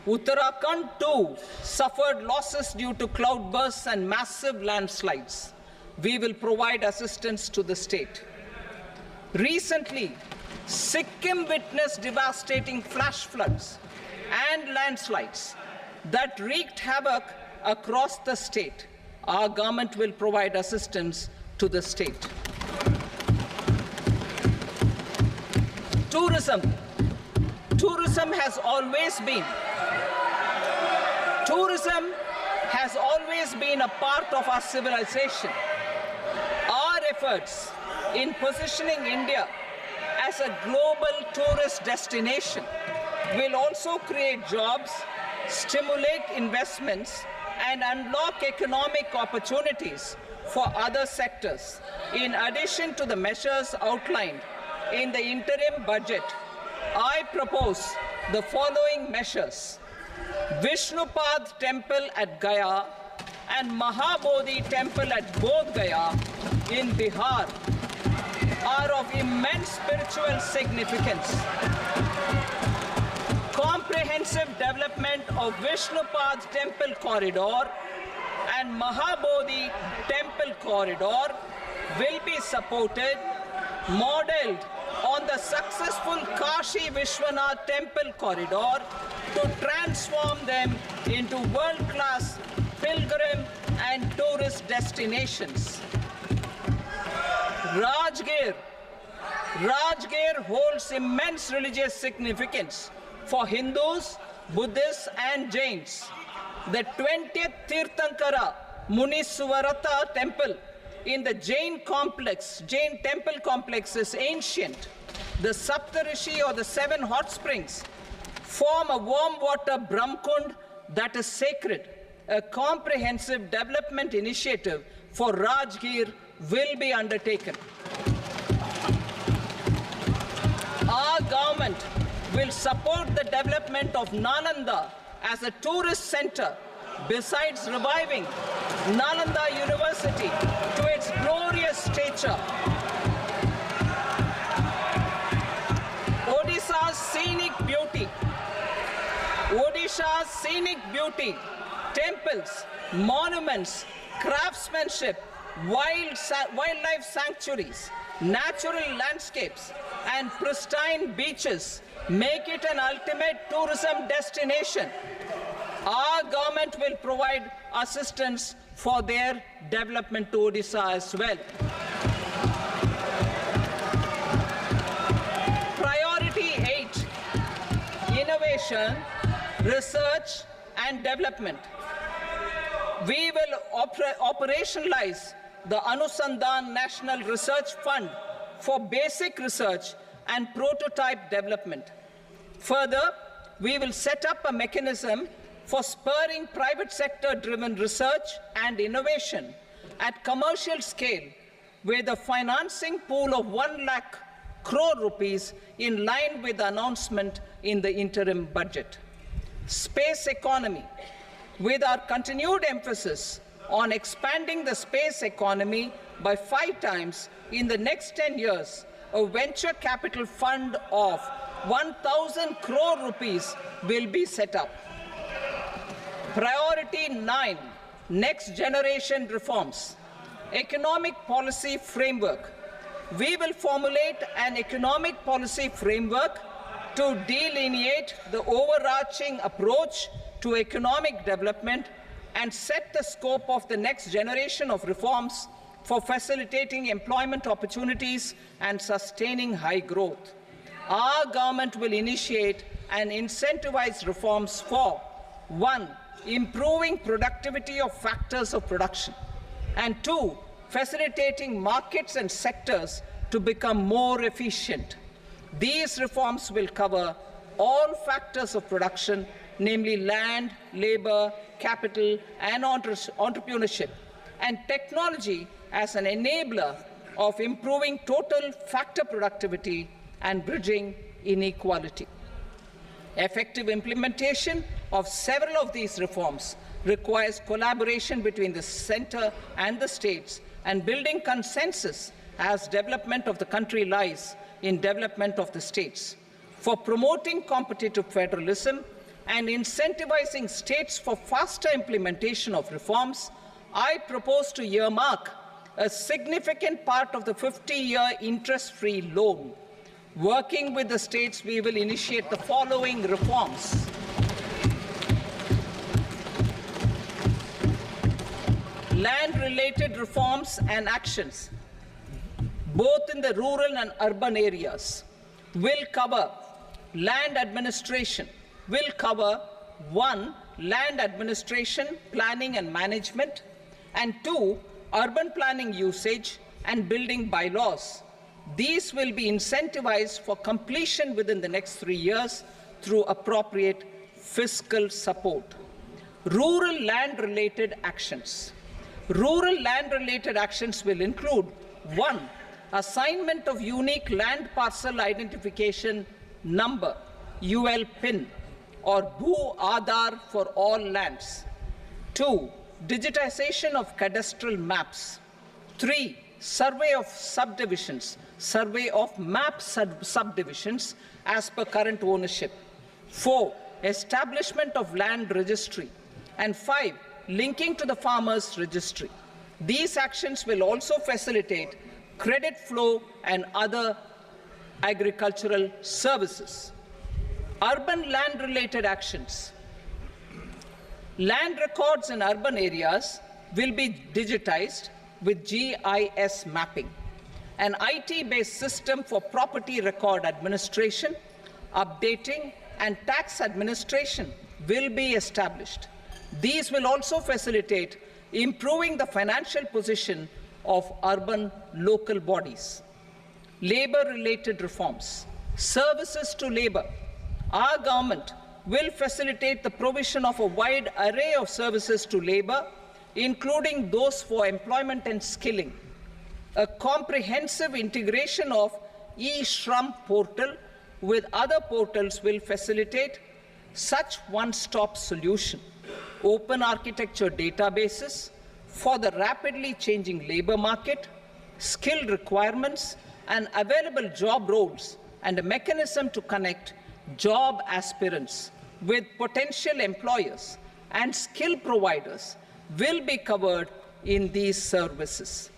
Uttarakhand too suffered losses due to cloudbursts and massive landslides. We will provide assistance to the state. Recently, Sikkim witnessed devastating flash floods and landslides that wreaked havoc across the state. Our government will provide assistance to the state. Tourism has always been a part of our civilization. Our efforts in positioning India as a global tourist destination will also create jobs, stimulate investments, and unlock economic opportunities for other sectors. In addition to the measures outlined in the interim budget, I propose the following measures. Vishnupad Temple at Gaya and Mahabodhi Temple at Bodh Gaya in Bihar are of immense spiritual significance. Comprehensive development of Vishnupad Temple Corridor and Mahabodhi Temple Corridor will be supported, modeled on the successful Kashi Vishwanath Temple Corridor to transform them into world-class pilgrim and tourist destinations. Rajgir holds immense religious significance for Hindus, Buddhists, and Jains. The 20th Tirthankara Muniswarata temple in the Jain temple complex is ancient. The Saptarishi, or the 7 hot springs, form a warm water Brahmkund that is sacred. A comprehensive development initiative for Rajgir will be undertaken. Our government will support the development of Nalanda as a tourist center, besides reviving Nalanda University to its glorious stature. Odisha's scenic beauty, temples, monuments, craftsmanship, wildlife sanctuaries, natural landscapes, and pristine beaches make it an ultimate tourism destination. Our government will provide assistance for their development to Odisha as well. Priority 8, innovation, research, and development. We will operationalize the Anusandhan National Research Fund for basic research and prototype development. Further, we will set up a mechanism for spurring private sector-driven research and innovation at commercial scale with a financing pool of 1 lakh crore rupees in line with the announcement in the interim budget. Space economy. With our continued emphasis on expanding the space economy by 5 times in the next 10 years, a venture capital fund of 1,000 crore rupees will be set up. Priority 9, next generation reforms. Economic policy framework. We will formulate an economic policy framework to delineate the overarching approach to economic development and set the scope of the next generation of reforms for facilitating employment opportunities and sustaining high growth. Our government will initiate and incentivize reforms for 1. Improving productivity of factors of production, and 2. Facilitating markets and sectors to become more efficient. These reforms will cover all factors of production, namely land, labor, capital, and entrepreneurship, and technology as an enabler of improving total factor productivity and bridging inequality. Effective implementation of several of these reforms requires collaboration between the center and the states, and building consensus as development of the country lies in development of the states. For promoting competitive federalism and incentivizing states for faster implementation of reforms, I propose to earmark a significant part of the 50-year interest-free loan. Working with the states, we will initiate the following reforms. Land-related reforms and actions, both in the rural and urban areas, will cover land administration, will cover 1. Land administration, planning and management, and 2. Urban planning usage and building bylaws. These will be incentivized for completion within the next 3 years through appropriate fiscal support. Rural land-related actions. Rural land-related actions will include 1. Assignment of unique land parcel identification number, UL PIN, or Bhu Aadhaar for all lands. 2. Digitization of cadastral maps. 3. Survey of subdivisions, survey of map subdivisions as per current ownership. 4. Establishment of land registry. And 5. Linking to the farmers registry. These actions will also facilitate credit flow and other agricultural services. Urban land-related actions. Land records in urban areas will be digitized with GIS mapping. An IT-based system for property record administration, updating, and tax administration will be established. These will also facilitate improving the financial position of urban local bodies. Labor-related reforms. Services to labor. Our government will facilitate the provision of a wide array of services to labor, including those for employment and skilling. A comprehensive integration of e-Shram portal with other portals will facilitate such one-stop solution. Open architecture databases for the rapidly changing labor market, skill requirements, and available job roles, and a mechanism to connect job aspirants with potential employers and skill providers will be covered in these services.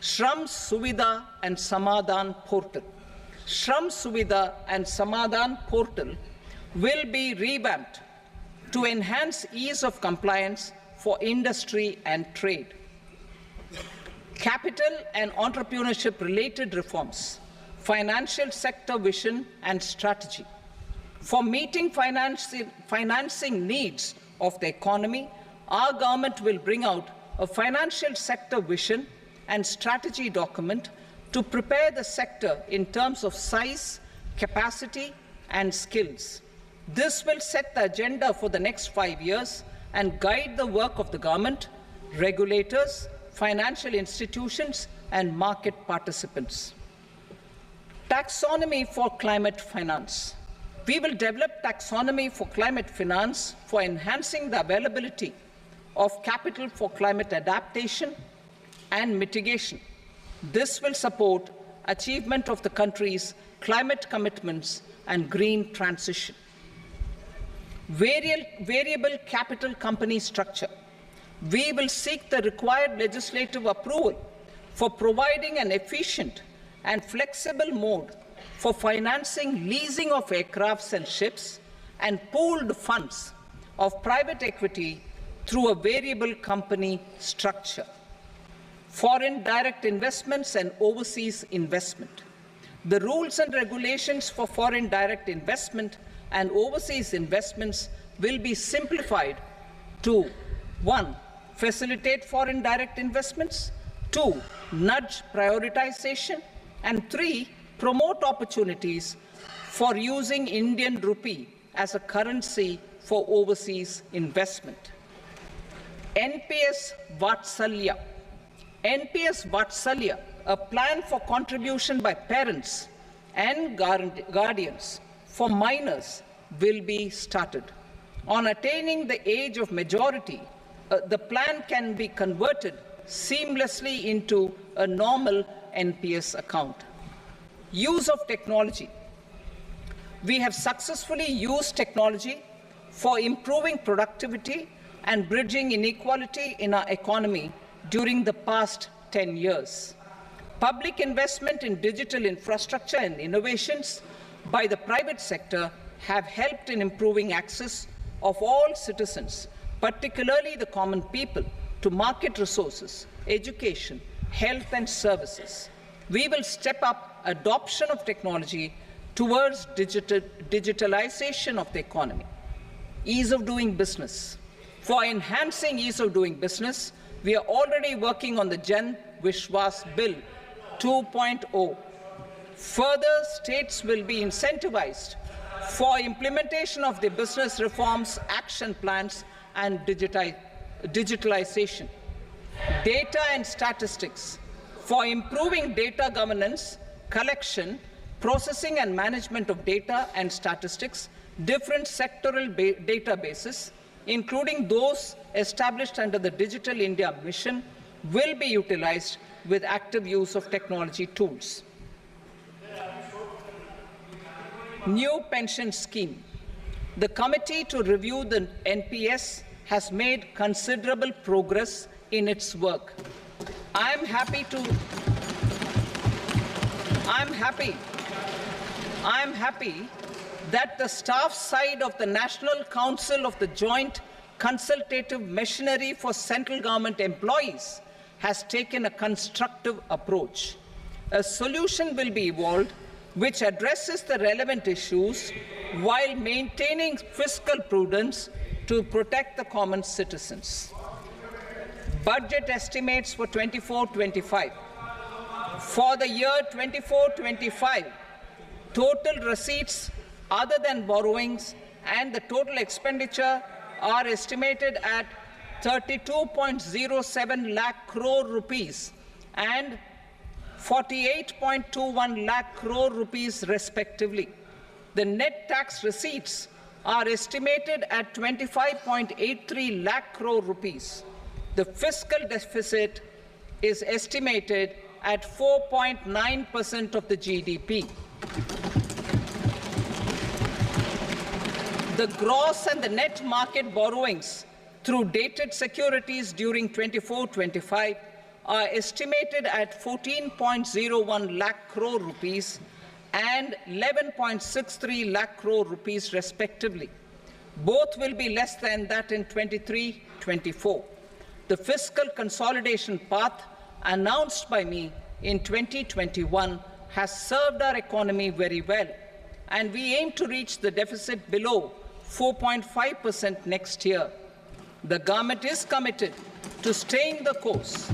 Shram Suvidha and Samadhan portal. Shram Suvidha and Samadhan portal will be revamped to enhance ease of compliance for industry and trade. Capital and entrepreneurship related reforms, financial sector vision and strategy. For meeting financing needs of the economy, our government will bring out a financial sector vision and strategy document to prepare the sector in terms of size, capacity, and skills. This will set the agenda for the next 5 years and guide the work of the government, regulators, financial institutions, and market participants. Taxonomy for climate finance. We will develop taxonomy for climate finance for enhancing the availability of capital for climate adaptation and mitigation. This will support achievement of the country's climate commitments and green transition. Variable capital company structure. We will seek the required legislative approval for providing an efficient and flexible mode for financing leasing of aircrafts and ships and pooled funds of private equity through a variable company structure. Foreign direct investments and overseas investment. The rules and regulations for foreign direct investment and overseas investments will be simplified to 1. Facilitate foreign direct investments, 2. Nudge prioritization, and 3. Promote opportunities for using Indian rupee as a currency for overseas investment. NPS Vatsalya. NPS Vatsalya, a plan for contribution by parents and guardians for minors, will be started. On attaining the age of majority, the plan can be converted seamlessly into a normal NPS account. Use of technology. We have successfully used technology for improving productivity and bridging inequality in our economy during the past 10 years. Public investment in digital infrastructure and innovations by the private sector have helped in improving access of all citizens, particularly the common people, to market resources, education, health and services. We will step up adoption of technology towards digitalization of the economy. Ease of doing business. For enhancing ease of doing business, we are already working on the Jan Vishwas Bill 2.0. Further, states will be incentivized for implementation of the business reforms, action plans, and digitalization. Data and statistics. For improving data governance, collection, processing and management of data and statistics, different sectoral databases, including those established under the Digital India Mission, will be utilized with active use of technology tools. New pension scheme. The committee to review the NPS has made considerable progress in its work. I am happy that the staff side of the National Council of the Joint Consultative Machinery for Central Government Employees has taken a constructive approach. A solution will be evolved which addresses the relevant issues while maintaining fiscal prudence to protect the common citizens. Budget estimates for 24-25. For the year 24-25, total receipts other than borrowings and the total expenditure are estimated at 32.07 lakh crore rupees and 48.21 lakh crore rupees respectively. The net tax receipts are estimated at 25.83 lakh crore rupees. The fiscal deficit is estimated at 4.9% of the GDP. The gross and the net market borrowings through dated securities during 24-25 are estimated at 14.01 lakh crore rupees and 11.63 lakh crore rupees respectively. Both will be less than that in 23-24. The fiscal consolidation path announced by me in 2021 has served our economy very well, and we aim to reach the deficit below 4.5% next year. The government is committed to staying the course.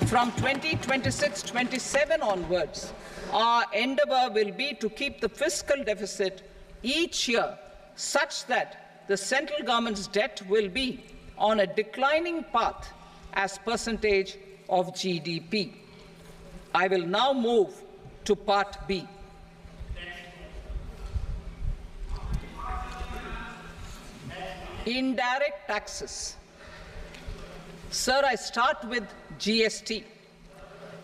From 2026-27 onwards, our endeavor will be to keep the fiscal deficit each year such that the central government's debt will be on a declining path as percentage of GDP. I will now move to Part B. Indirect taxes. Sir, I start with GST.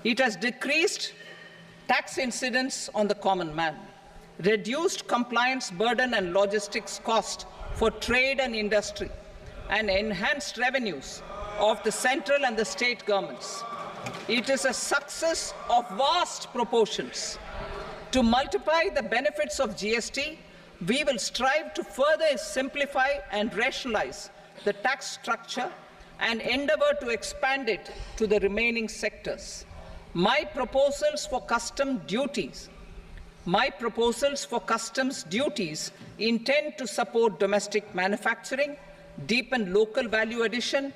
It has decreased tax incidence on the common man, reduced compliance burden and logistics cost for trade and industry, and enhanced revenues of the central and the state governments. It is a success of vast proportions. To multiply the benefits of GST, we will strive to further simplify and rationalize the tax structure and endeavor to expand it to the remaining sectors. My proposals for custom duties My proposals for customs duties intend to support domestic manufacturing, deepen local value addition,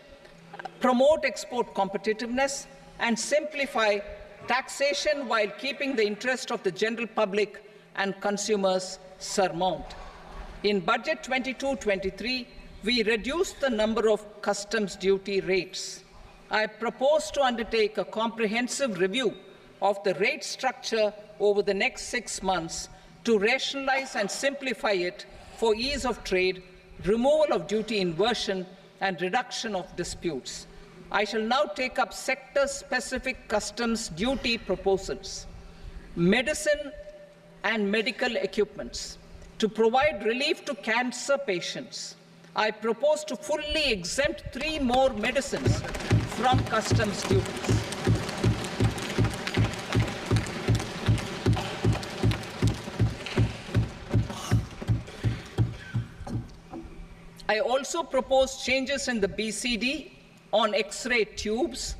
promote export competitiveness, and simplify taxation while keeping the interest of the general public and consumers surmount. In Budget 22-23, we reduced the number of customs duty rates. I propose to undertake a comprehensive review of the rate structure over the next 6 months to rationalize and simplify it for ease of trade, removal of duty inversion, and reduction of disputes. I shall now take up sector-specific customs duty proposals. Medicine and medical equipments. To provide relief to cancer patients, I propose to fully exempt 3 more medicines from customs duties. I also propose changes in the BCD on X-ray tubes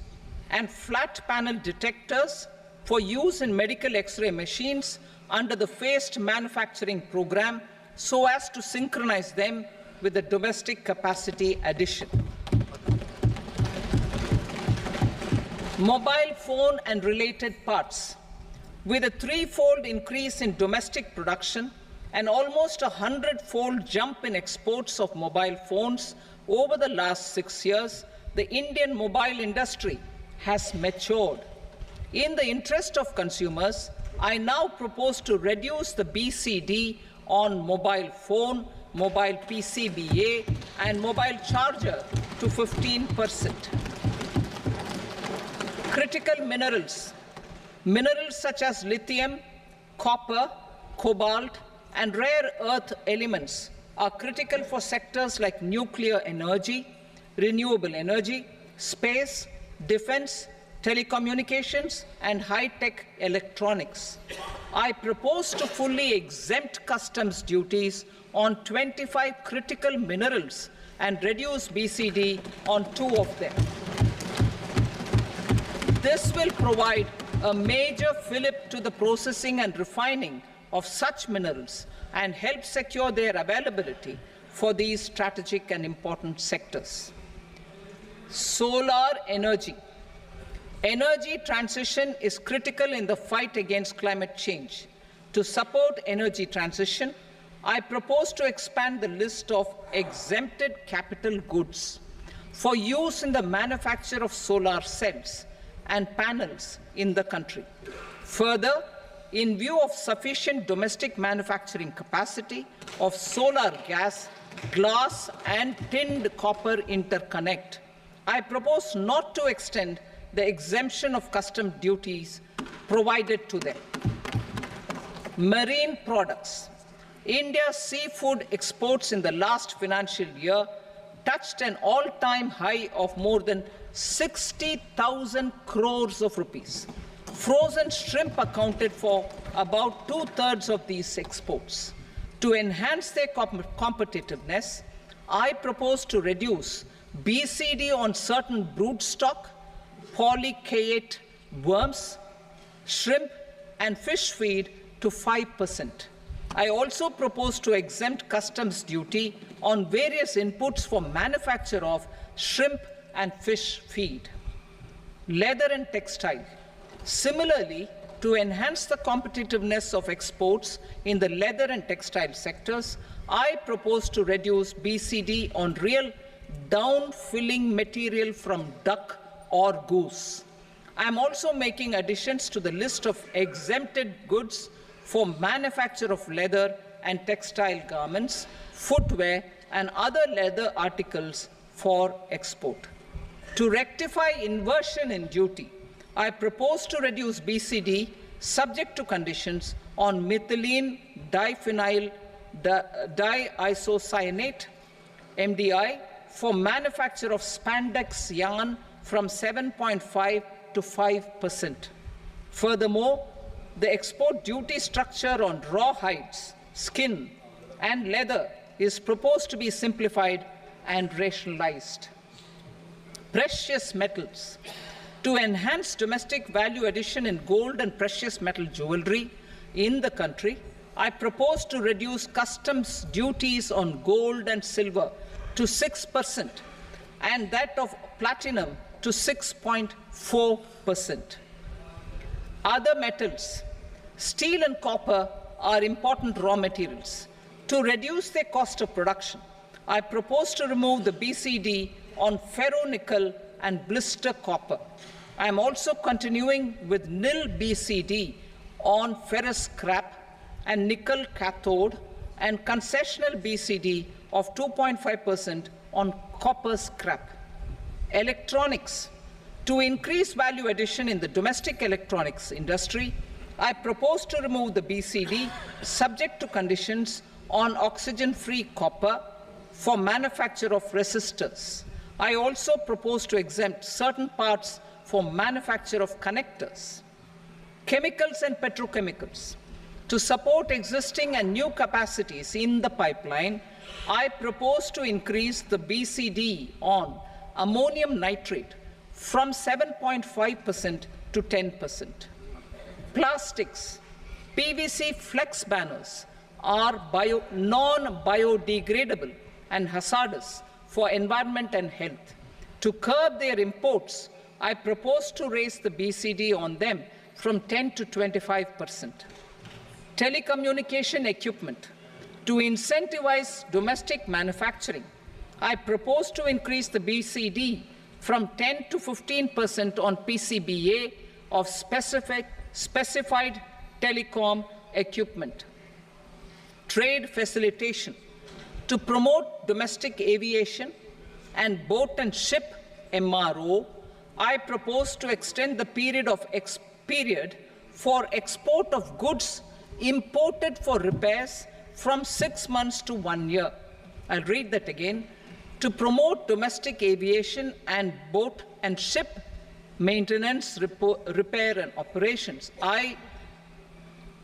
and flat panel detectors for use in medical X-ray machines under the phased manufacturing program so as to synchronize them with the domestic capacity addition. Mobile phone and related parts. With a 3-fold increase in domestic production and almost a 100-fold jump in exports of mobile phones over the last 6 years, the Indian mobile industry has matured. In the interest of consumers, I now propose to reduce the BCD on mobile phone, mobile PCBA, and mobile charger to 15%. Critical minerals. Minerals such as lithium, copper, cobalt, and rare earth elements are critical for sectors like nuclear energy, renewable energy, space, defense, telecommunications, and high-tech electronics. I propose to fully exempt customs duties on 25 critical minerals and reduce BCD on 2 of them. This will provide a major fillip to the processing and refining of such minerals and help secure their availability for these strategic and important sectors. Solar energy. Energy transition is critical in the fight against climate change. To support energy transition, I propose to expand the list of exempted capital goods for use in the manufacture of solar cells and panels in the country. Further, in view of sufficient domestic manufacturing capacity of solar gas, glass, and tinned copper interconnect, I propose not to extend the exemption of customs duties provided to them. Marine products. India's seafood exports in the last financial year touched an all-time high of more than 60,000 crores of rupees. Frozen shrimp accounted for about 2/3 of these exports. To enhance their competitiveness, I propose to reduce BCD on certain broodstock, polychaete worms, shrimp, and fish feed to 5%. I also propose to exempt customs duty on various inputs for manufacture of shrimp and fish feed. Leather and textile. Similarly, to enhance the competitiveness of exports in the leather and textile sectors, I propose to reduce BCD on real down-filling material from duck or goose. I am also making additions to the list of exempted goods for manufacture of leather and textile garments, footwear, and other leather articles for export. To rectify inversion in duty, I propose to reduce BCD subject to conditions on methylene diphenyl diisocyanate, MDI, for manufacture of spandex yarn from 7.5 to 5%. Furthermore, the export duty structure on raw hides, skin, and leather is proposed to be simplified and rationalized. Precious metals. To enhance domestic value addition in gold and precious metal jewelry, in the country. I propose to reduce customs duties on gold and silver to 6% and that of platinum to 6.4%. Other metals, steel and copper, are important raw materials. To reduce their cost of production, I propose to remove the BCD on ferronickel and blister copper. I am also continuing with nil BCD on ferrous scrap and nickel cathode and concessional BCD of 2.5% on copper scrap. Electronics. To increase value addition in the domestic electronics industry, I propose to remove the BCD subject to conditions on oxygen-free copper for manufacture of resistors. I also propose to exempt certain parts for manufacture of connectors. Chemicals and petrochemicals. To support existing and new capacities in the pipeline, I propose to increase the BCD on ammonium nitrate from 7.5% to 10%. Plastics. PVC flex banners are non-biodegradable and hazardous for environment and health. To curb their imports, I propose to raise the BCD on them from 10 to 25%. Telecommunication equipment. To incentivize domestic manufacturing, I propose to increase the BCD from 10 to 15% on PCBA of specified telecom equipment. Trade facilitation. To promote domestic aviation and boat and ship MRO, I propose to extend the period for export of goods imported for repairs from 6 months to 1 year. I'll read that again. To promote domestic aviation and boat and ship maintenance, repair and operations, I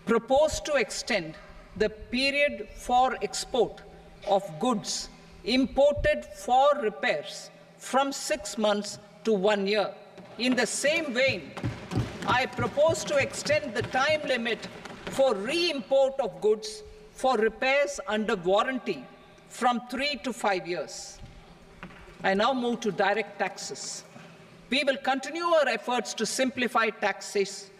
propose to extend the period for export of goods imported for repairs from 6 months to 1 year. In the same vein, I propose to extend the time limit for re-import of goods for repairs under warranty from 3 to 5 years. I now move to direct taxes. We will continue our efforts to simplify taxes,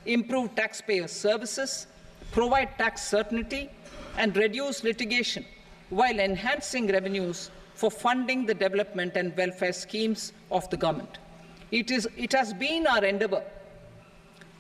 improve taxpayer services, provide tax certainty, and reduce litigation while enhancing revenues for funding the development and welfare schemes of the government. It has been our endeavor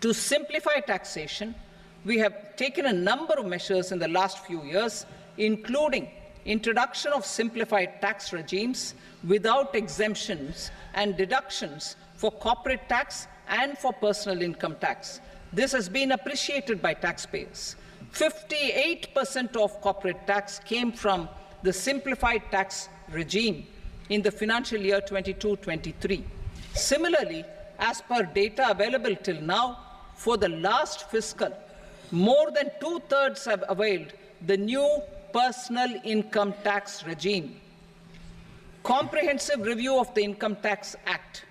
to simplify taxation. We have taken a number of measures in the last few years, including introduction of simplified tax regimes without exemptions and deductions for corporate tax and for personal income tax. This has been appreciated by taxpayers. 58% of corporate tax came from the simplified tax regime in the financial year 22-23. Similarly, as per data available till now, for the last fiscal, more than 2/3 have availed the new personal income tax regime. Comprehensive review of the Income Tax Act.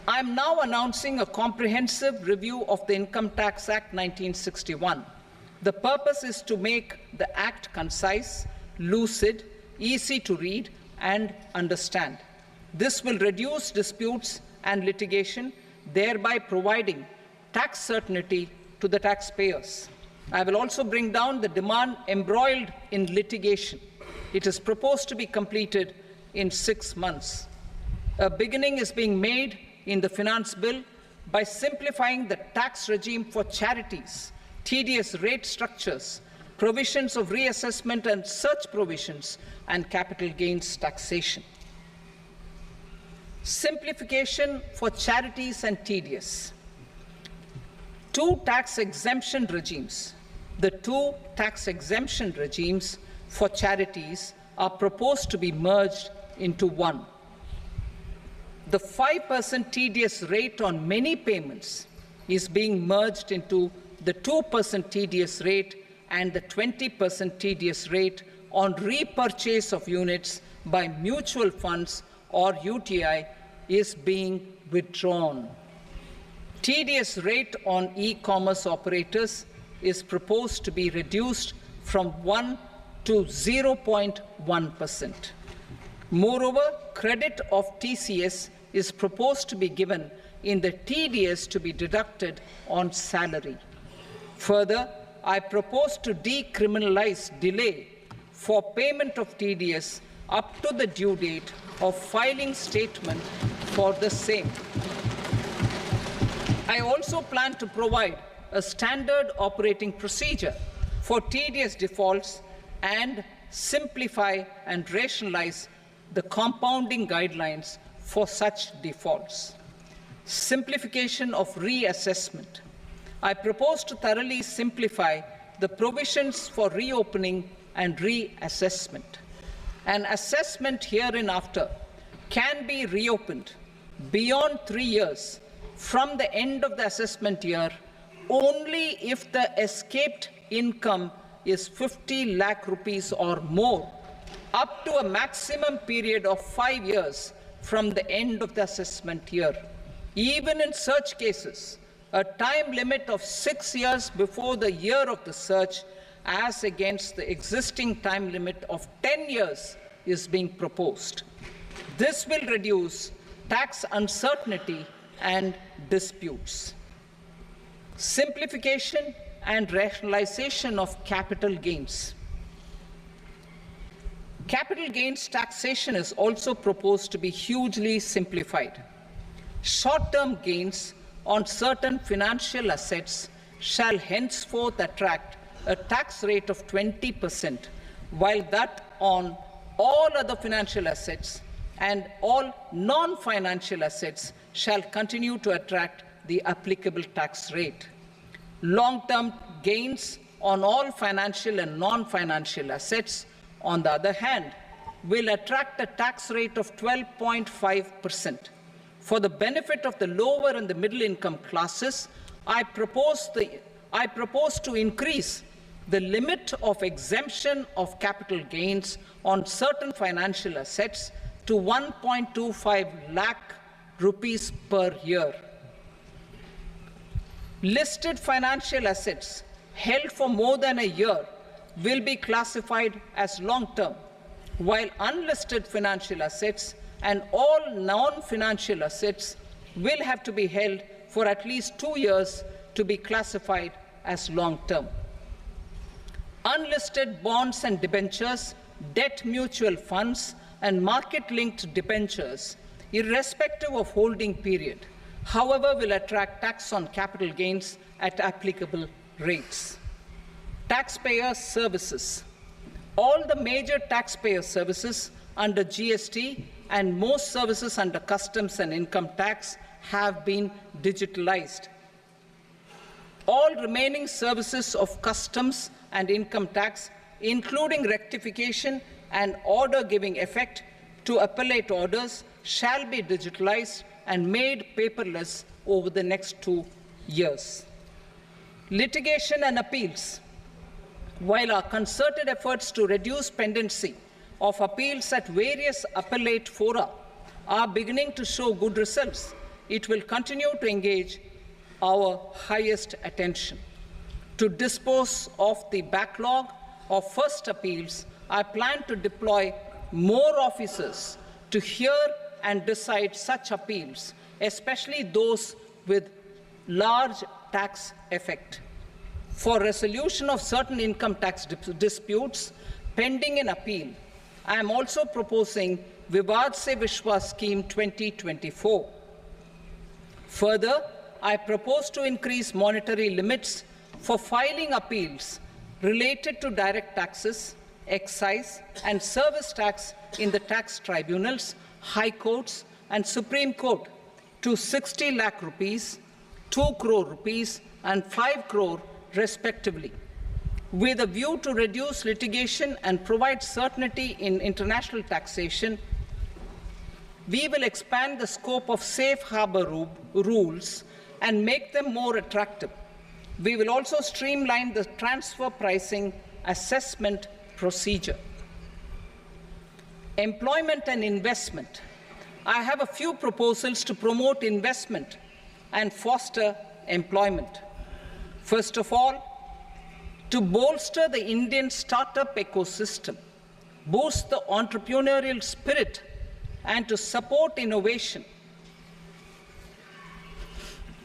I am now announcing a comprehensive review of the Income Tax Act 1961. The purpose is to make the Act concise, lucid, easy to read and understand. This will reduce disputes and litigation, thereby providing tax certainty to the taxpayers. I will also bring down the demand embroiled in litigation. It is proposed to be completed in 6 months. A beginning is being made in the Finance Bill by simplifying the tax regime for charities, tedious rate structures, provisions of reassessment and such provisions, and capital gains taxation. Simplification for charities and tedious. Two tax exemption regimes. The two tax exemption regimes for charities are proposed to be merged into one. The 5% tedious rate on many payments is being merged into the 2% tedious rate, and the 20% tedious rate on repurchase of units by mutual funds or UTI is being withdrawn. TDS rate on e-commerce operators is proposed to be reduced from 1 to 0.1%. Moreover, credit of TCS is proposed to be given in the TDS to be deducted on salary. Further, I propose to decriminalize delay for payment of TDS up to the due date of filing statement for the same. I also plan to provide a standard operating procedure for TDS defaults and simplify and rationalize the compounding guidelines for such defaults. Simplification of reassessment. I propose to thoroughly simplify the provisions for reopening and reassessment. An assessment hereinafter can be reopened beyond 3 years from the end of the assessment year only if the escaped income is 50 lakh rupees or more, up to a maximum period of 5 years from the end of the assessment year. Even in such cases, a time limit of 6 years before the year of the search, as against the existing time limit of 10 years, is being proposed. This will reduce tax uncertainty and disputes. Simplification and rationalization of capital gains. Capital gains taxation is also proposed to be hugely simplified. Short-term gains on certain financial assets shall henceforth attract a tax rate of 20%, while that on all other financial assets and all non-financial assets shall continue to attract the applicable tax rate. Long-term gains on all financial and non-financial assets, on the other hand, will attract a tax rate of 12.5%. For the benefit of the lower and the middle income classes, I propose to increase the limit of exemption of capital gains on certain financial assets to 1.25 lakh rupees per year. Listed financial assets held for more than a year will be classified as long-term, while unlisted financial assets and all non-financial assets will have to be held for at least 2 years to be classified as long-term. Unlisted bonds and debentures, debt mutual funds, and market-linked debentures, irrespective of holding period, however, will attract tax on capital gains at applicable rates. Taxpayer services. All the major taxpayer services under GST and most services under customs and income tax have been digitalized. All remaining services of customs and income tax, including rectification and order giving effect to appellate orders, shall be digitalized and made paperless over the next 2 years. Litigation and appeals. While our concerted efforts to reduce pendency of appeals at various appellate fora are beginning to show good results, it will continue to engage our highest attention. To dispose of the backlog of first appeals, I plan to deploy more officers to hear and decide such appeals, especially those with large tax effect. For resolution of certain income tax disputes pending in appeal, I am also proposing Vivad Se Vishwas Scheme 2024. Further, I propose to increase monetary limits for filing appeals related to direct taxes, excise, and service tax in the tax tribunals, high courts, and Supreme Court to 60 lakh rupees, 2 crore rupees, and 5 crore respectively. With a view to reduce litigation and provide certainty in international taxation, we will expand the scope of safe harbor rules and make them more attractive. We will also streamline the transfer pricing assessment procedure. Employment and investment. I have a few proposals to promote investment and foster employment. First of all, to bolster the Indian startup ecosystem, boost the entrepreneurial spirit, and to support innovation,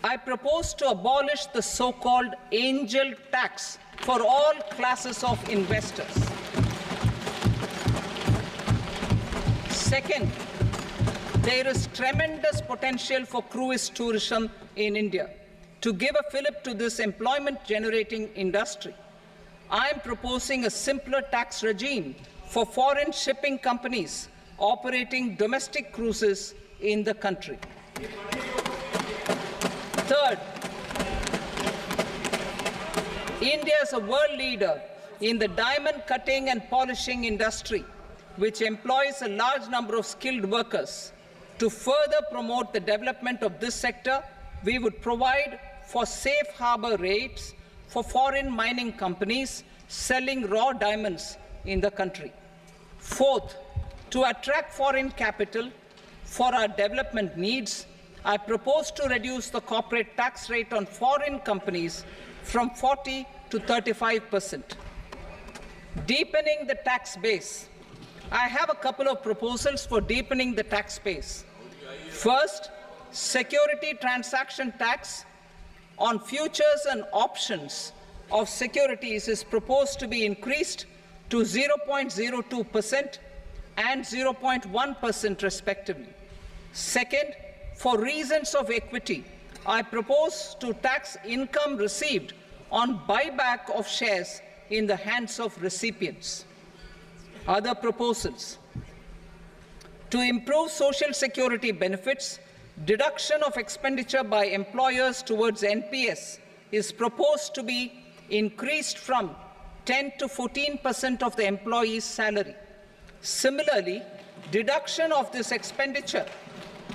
I propose to abolish the so-called angel tax for all classes of investors. Second, there is tremendous potential for cruise tourism in India. To give a fillip to this employment-generating industry, I am proposing a simpler tax regime for foreign shipping companies operating domestic cruises in the country. Third, India is a world leader in the diamond cutting and polishing industry, which employs a large number of skilled workers. To further promote the development of this sector, we would provide for safe harbor rates for foreign mining companies selling raw diamonds in the country. Fourth, to attract foreign capital for our development needs, I propose to reduce the corporate tax rate on foreign companies from 40 to 35%. Deepening the tax base. I have a couple of proposals for deepening the tax base. First, security transaction tax on futures and options of securities is proposed to be increased to 0.02% and 0.1% respectively. Second, for reasons of equity, I propose to tax income received on buyback of shares in the hands of recipients. Other proposals. To improve social security benefits, deduction of expenditure by employers towards NPS is proposed to be increased from 10 to 14% of the employee's salary. Similarly, deduction of this expenditure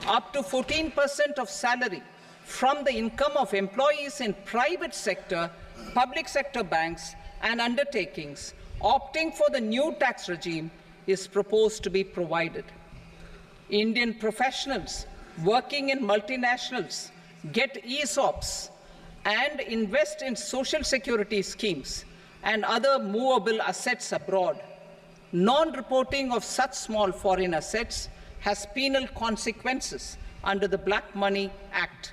up to 14% of salary from the income of employees in private sector, public sector banks and undertakings opting for the new tax regime is proposed to be provided. Indian professionals working in multinationals get ESOPs and invest in social security schemes and other movable assets abroad. Non-reporting of such small foreign assets has penal consequences under the Black Money Act.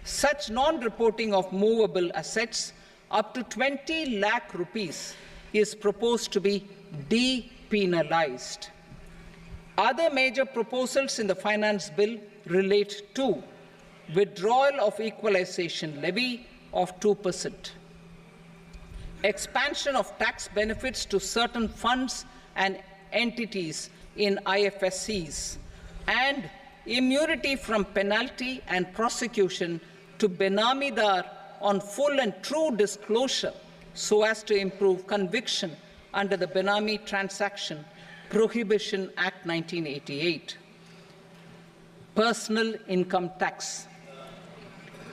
Such non-reporting of movable assets up to 20 lakh rupees is proposed to be depenalized. Other major proposals in the finance bill relate to withdrawal of equalization levy of 2%, expansion of tax benefits to certain funds and entities in IFSCs, and immunity from penalty and prosecution to Benamidar on full and true disclosure so as to improve conviction under the Benami Transaction Prohibition Act 1988. Personal income tax.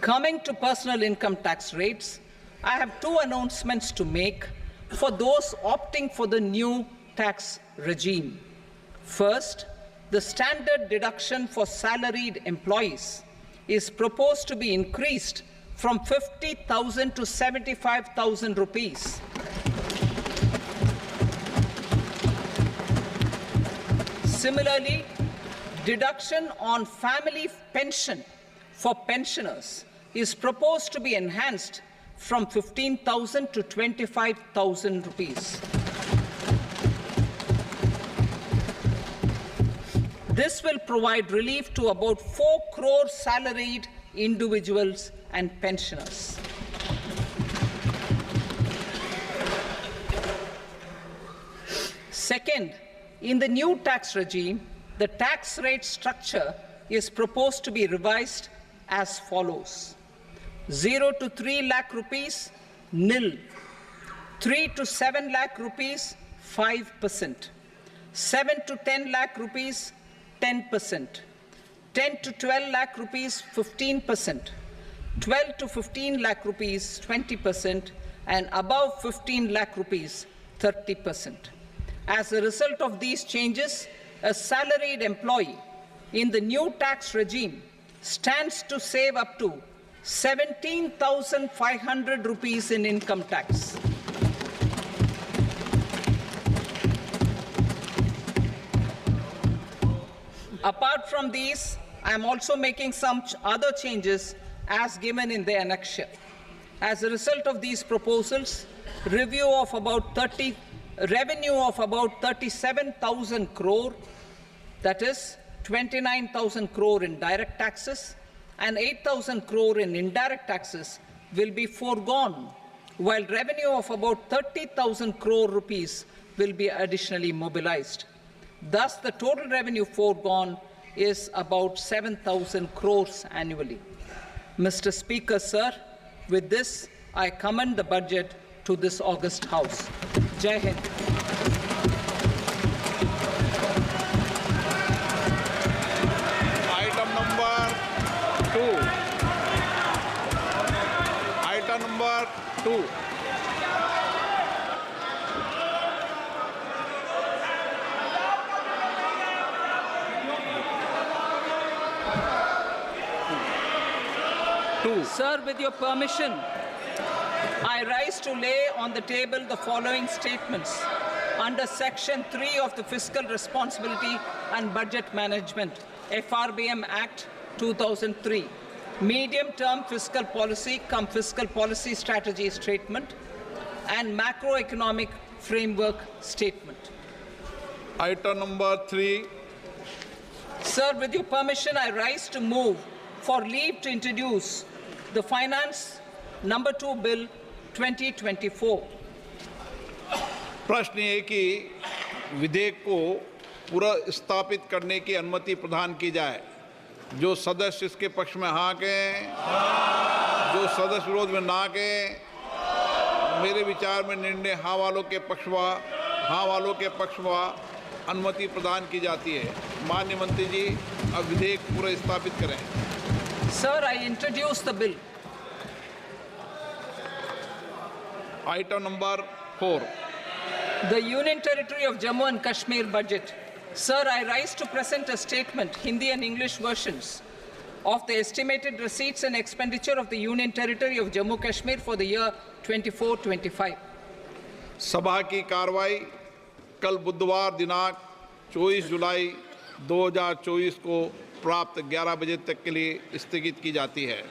Coming to personal income tax rates, I have two announcements to make for those opting for the new tax regime. First, the standard deduction for salaried employees is proposed to be increased from 50,000 to 75,000 rupees. Similarly, deduction on family pension for pensioners is proposed to be enhanced from 15,000 to 25,000 rupees. This will provide relief to about 4 crore salaried individuals and pensioners. Second, in the new tax regime, the tax rate structure is proposed to be revised as follows. 0 to 3 lakh rupees, nil. 3 to 7 lakh rupees, 5%. 7 to 10 lakh rupees, 10%. 10 to 12 lakh rupees, 15%. 12 to 15 lakh rupees, 20%. And above 15 lakh rupees, 30%. As a result of these changes, a salaried employee in the new tax regime stands to save up to 17,500 rupees in income tax. Apart from these, I am also making some other changes as given in the annexure. As a result of these proposals, revenue of about 37,000 crore, that is 29,000 crore in direct taxes and 8,000 crore in indirect taxes will be foregone, while revenue of about 30,000 crore rupees will be additionally mobilized. Thus, the total revenue foregone is about 7,000 crores annually. Mr. Speaker, sir, with this, I commend the budget to this august House. Jai Hind. Item number 2. Sir, with your permission, I rise to lay on the table the following statements under Section 3 of the Fiscal Responsibility and Budget Management, FRBM Act 2003, Medium-Term Fiscal Policy cum Fiscal Policy Strategy Statement and Macroeconomic Framework Statement. Item number 3. Sir, with your permission, I rise to move for leave to introduce the Finance Number 2 Bill 2024. प्रश्न ये कि विधेयक को पूरा स्थापित करने की अनुमति प्रदान की जाए। जो सदस्य इसके पक्ष में हाँ कहें, जो सदस्य विरोध में ना कहें। मेरे विचार में निर्णय हाँ वालों के पक्ष में अनुमति प्रदान की जाती है। माननीय मंत्री जी, अब विधेयक पूरा स्थापित करें। Sir, I introduce the bill. Item number 4. The Union Territory of Jammu and Kashmir budget. Sir, I rise to present a statement, Hindi and English versions, of the estimated receipts and expenditure of the Union Territory of Jammu and Kashmir for the year 24-25. सभा की कार्रवाई कल बुधवार दिनांक 24 जुलाई 2024 को प्राप्त 11 बजे तक के लिए स्थगित की जाती है।